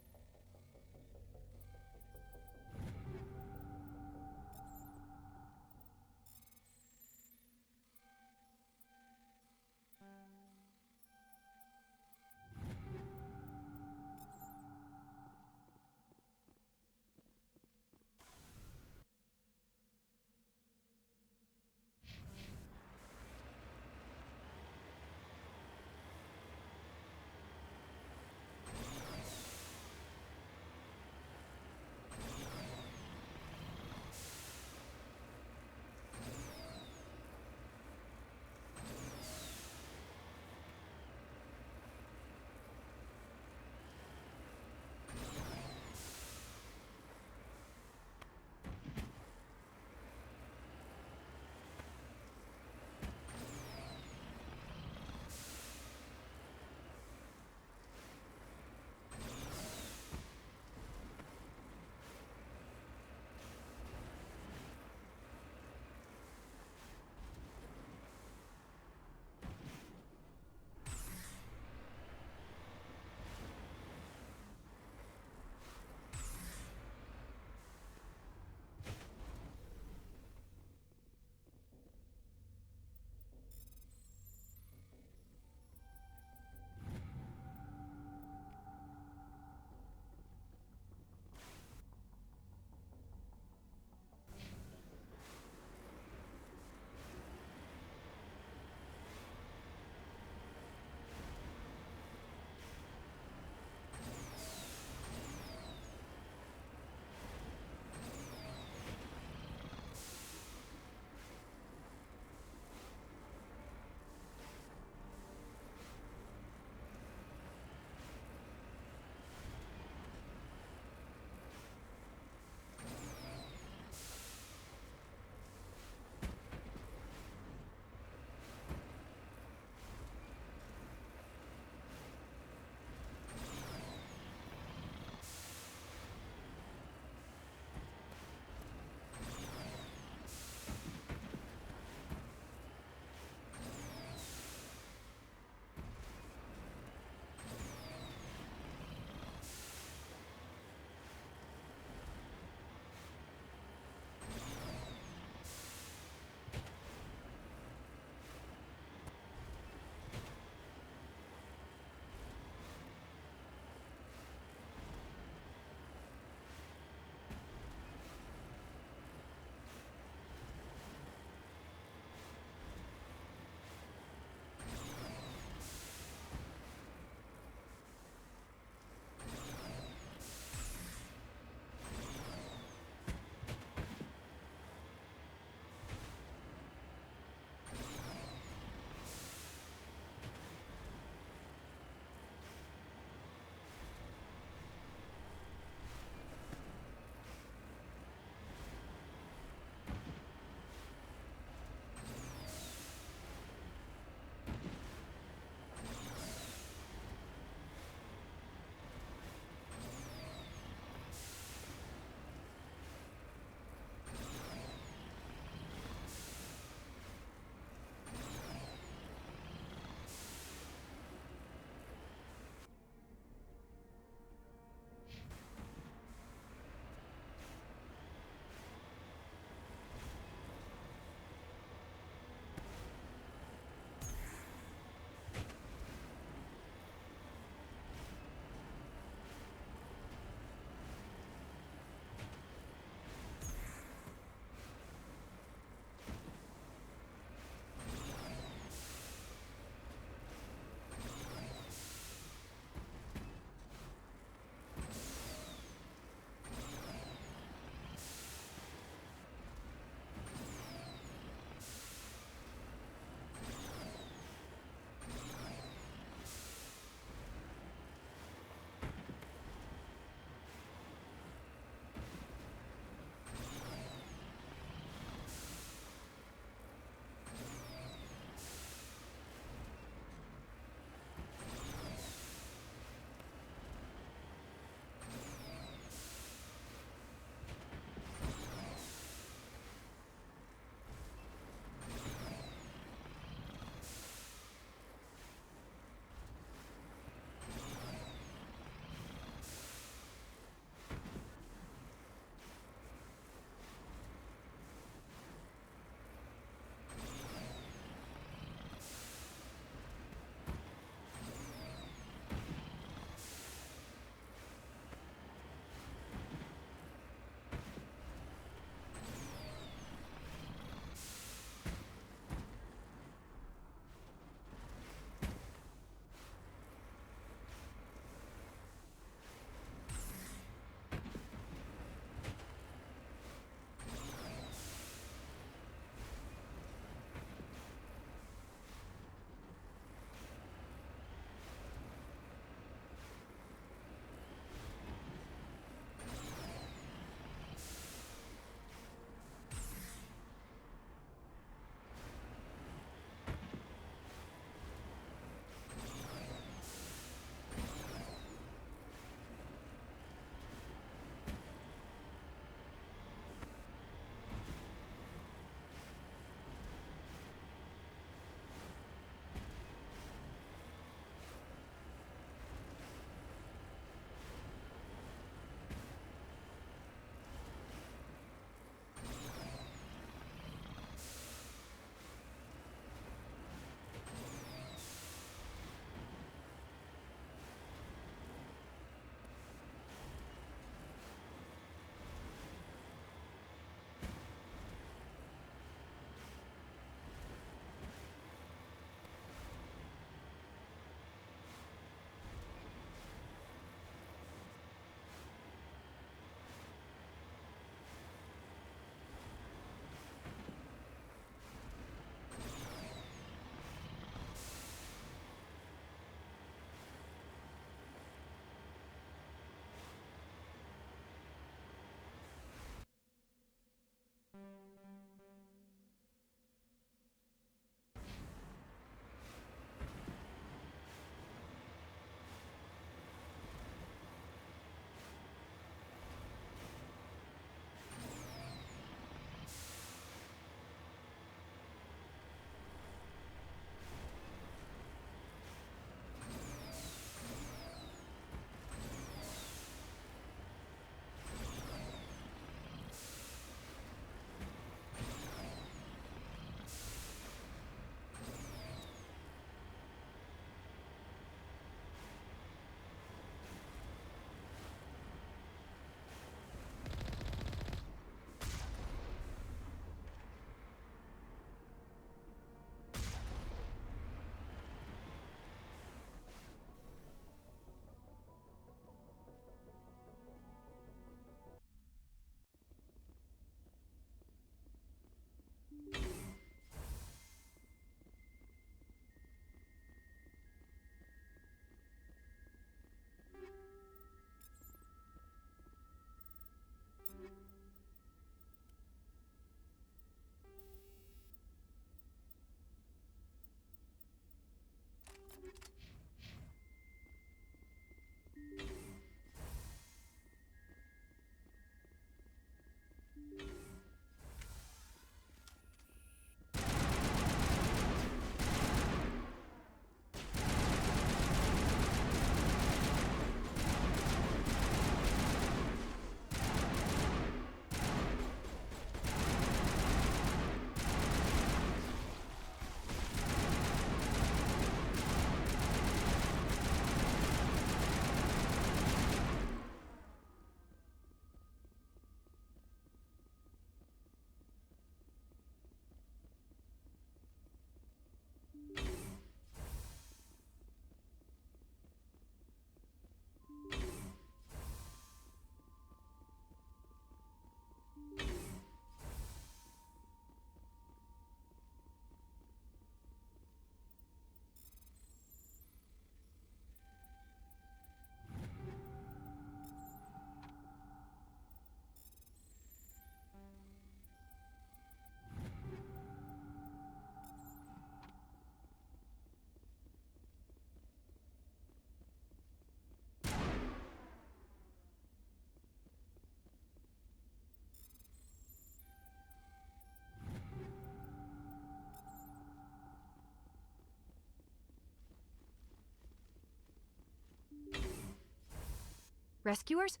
Rescuers?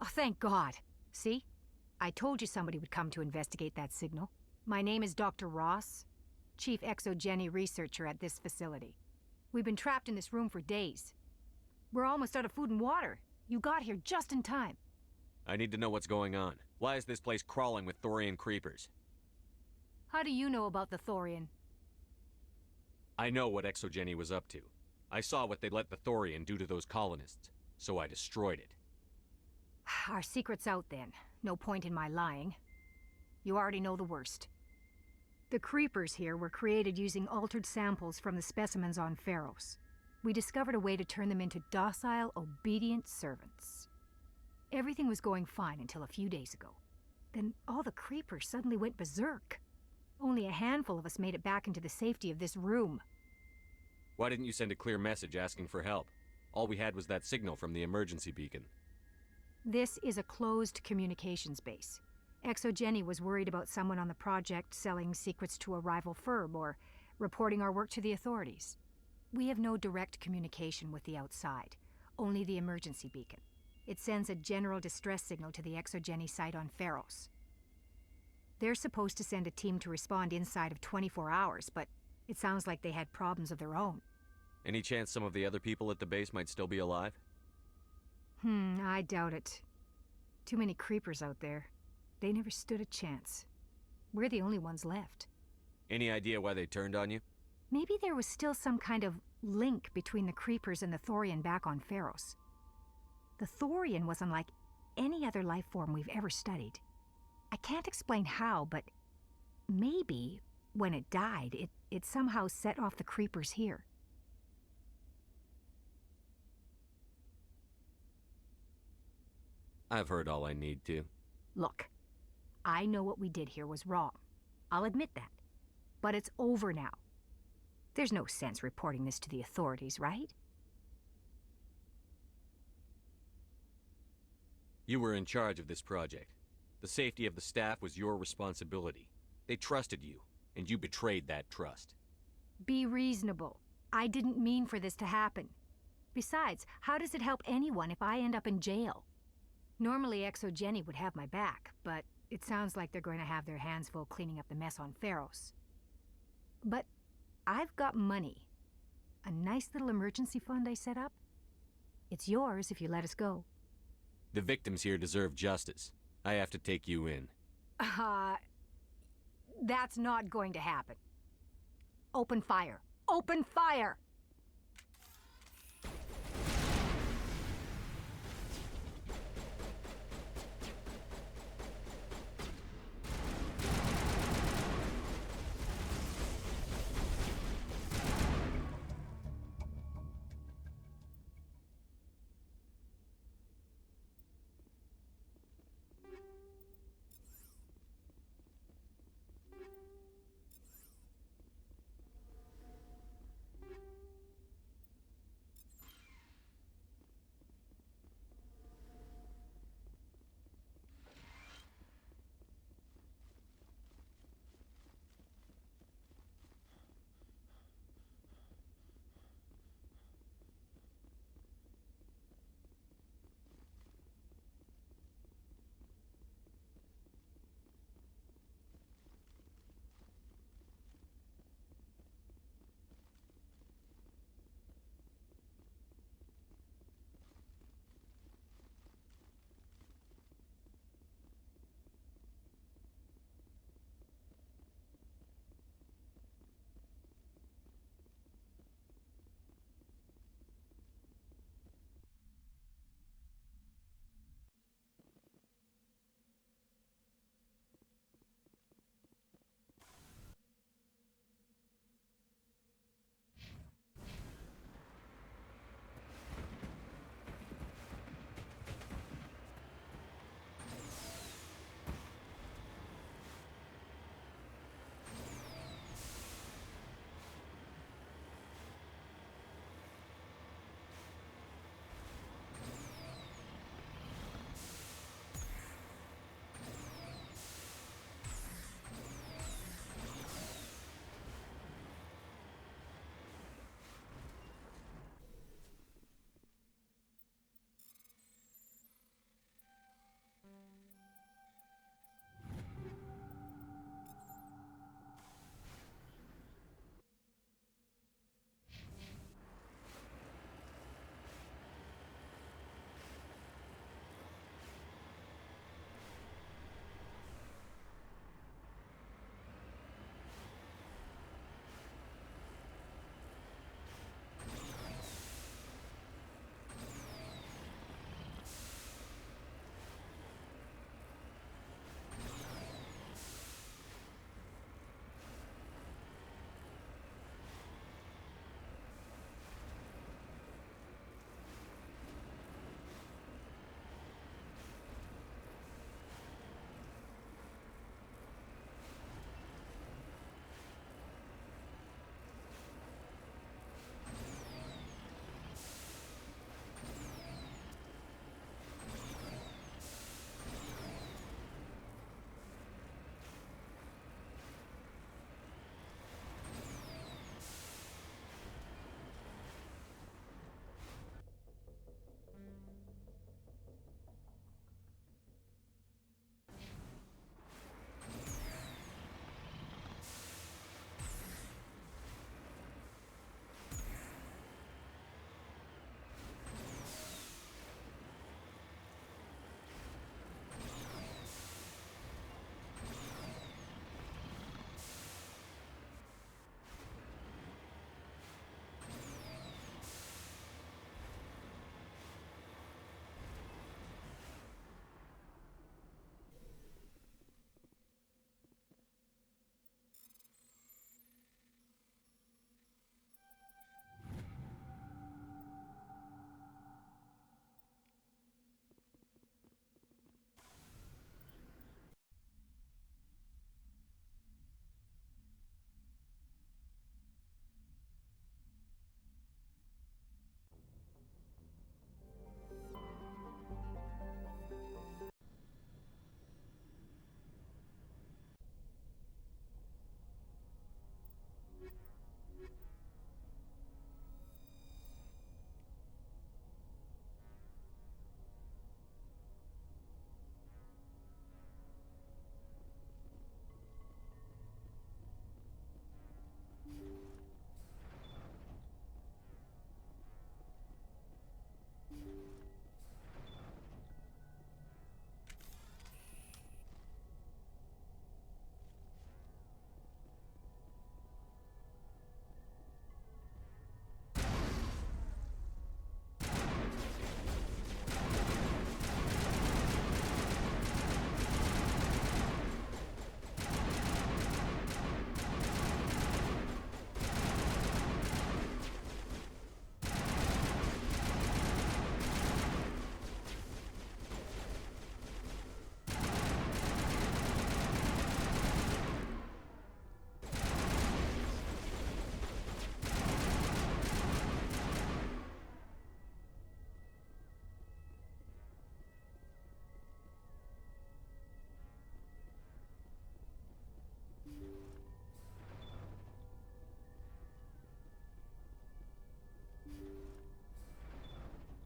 Oh, thank God. See? I told you somebody would come to investigate that signal. My name is Dr. Ross, Chief Exogeny Researcher at this facility. We've been trapped in this room for days. We're almost out of food and water. You got here just in time. I need to know what's going on. Why is this place crawling with Thorian creepers? How do you know about the Thorian? I know what Exogeny was up to. I saw what they let the Thorian do to those colonists, so I destroyed it. Our secret's out then. No point in my lying. You already know the worst. The creepers here were created using altered samples from the specimens on Pharos. We discovered a way to turn them into docile, obedient servants. Everything was going fine until a few days ago. Then all the creepers suddenly went berserk. Only a handful of us made it back into the safety of this room. Why didn't you send a clear message asking for help? All we had was that signal from the emergency beacon. This is a closed communications base. Exogeny was worried about someone on the project selling secrets to a rival firm or reporting our work to the authorities. We have no direct communication with the outside, only the emergency beacon. It sends a general distress signal to the Exogeny site on Pharos. They're supposed to send a team to respond inside of 24 hours, but it sounds like they had problems of their own. Any chance some of the other people at the base might still be alive? I doubt it. Too many creepers out there. They never stood a chance. We're the only ones left. Any idea why they turned on you? Maybe there was still some kind of link between the creepers and the Thorian back on Pharos. The Thorian was unlike any other life form we've ever studied. I can't explain how, but maybe when it died, it somehow set off the creepers here. I've heard all I need to. Look, I know what we did here was wrong. I'll admit that. But it's over now. There's no sense reporting this to the authorities, right? You were in charge of this project. The safety of the staff was your responsibility. They trusted you, and you betrayed that trust. Be reasonable. I didn't mean for this to happen. Besides, how does it help anyone if I end up in jail? Normally Exogeny would have my back, but it sounds like they're going to have their hands full cleaning up the mess on Pharos. But I've got money. A nice little emergency fund I set up. It's yours if you let us go. The victims here deserve justice. I have to take you in. That's not going to happen. Open fire. Open fire!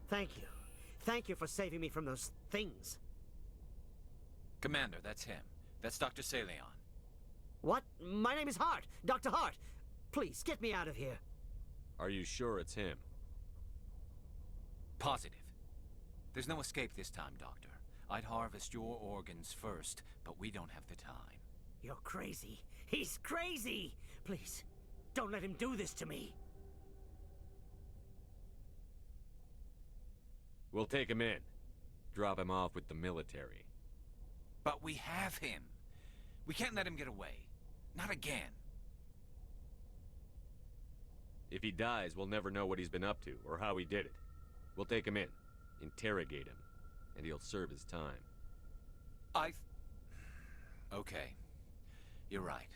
Thank you. Thank you for saving me from those things. Commander, that's him. That's Dr. Saleon. What? My name is Hart. Dr. Hart. Please, get me out of here. Are you sure it's him? Positive. There's no escape this time, Doctor. I'd harvest your organs first, but we don't have the time. You're crazy. He's crazy! Please, don't let him do this to me. We'll take him in. Drop him off with the military. But we have him. We can't let him get away. Not again. If he dies, we'll never know what he's been up to or how he did it. We'll take him in, interrogate him, and he'll serve his time. Okay. You're right.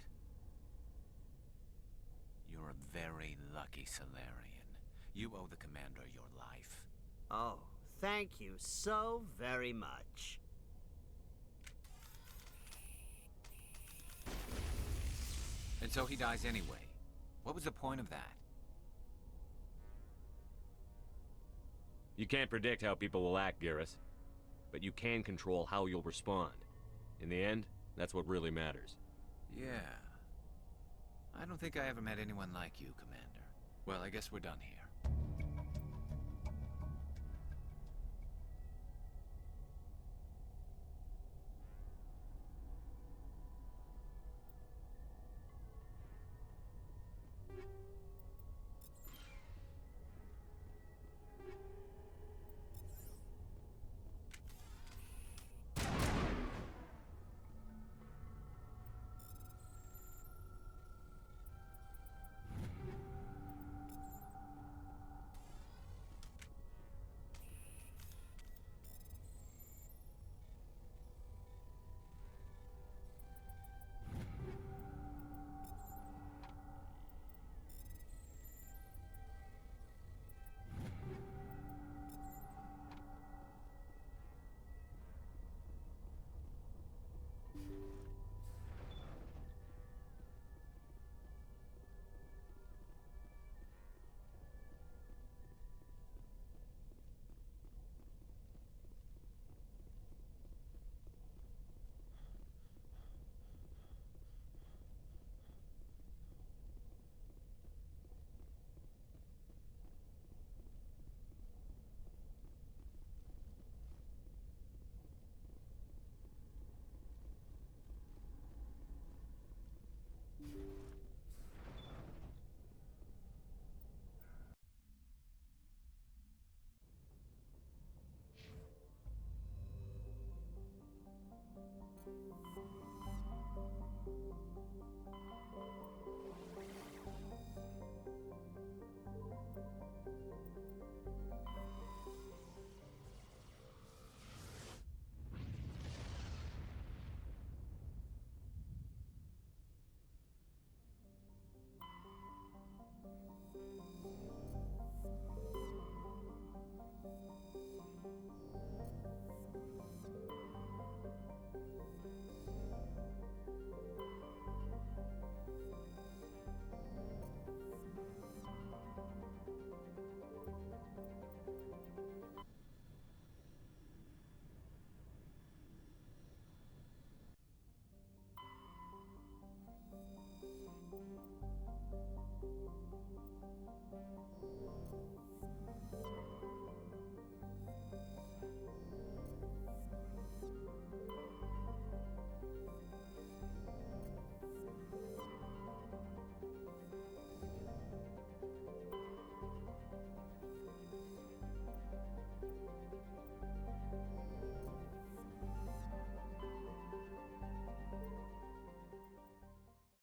You're a very lucky Solarian. You owe the Commander your life. Oh, thank you so very much. And so he dies anyway. What was the point of that? You can't predict how people will act, Garrus. But you can control how you'll respond. In the end, that's what really matters. Yeah. I don't think I ever met anyone like you, Commander. Well, I guess we're done here.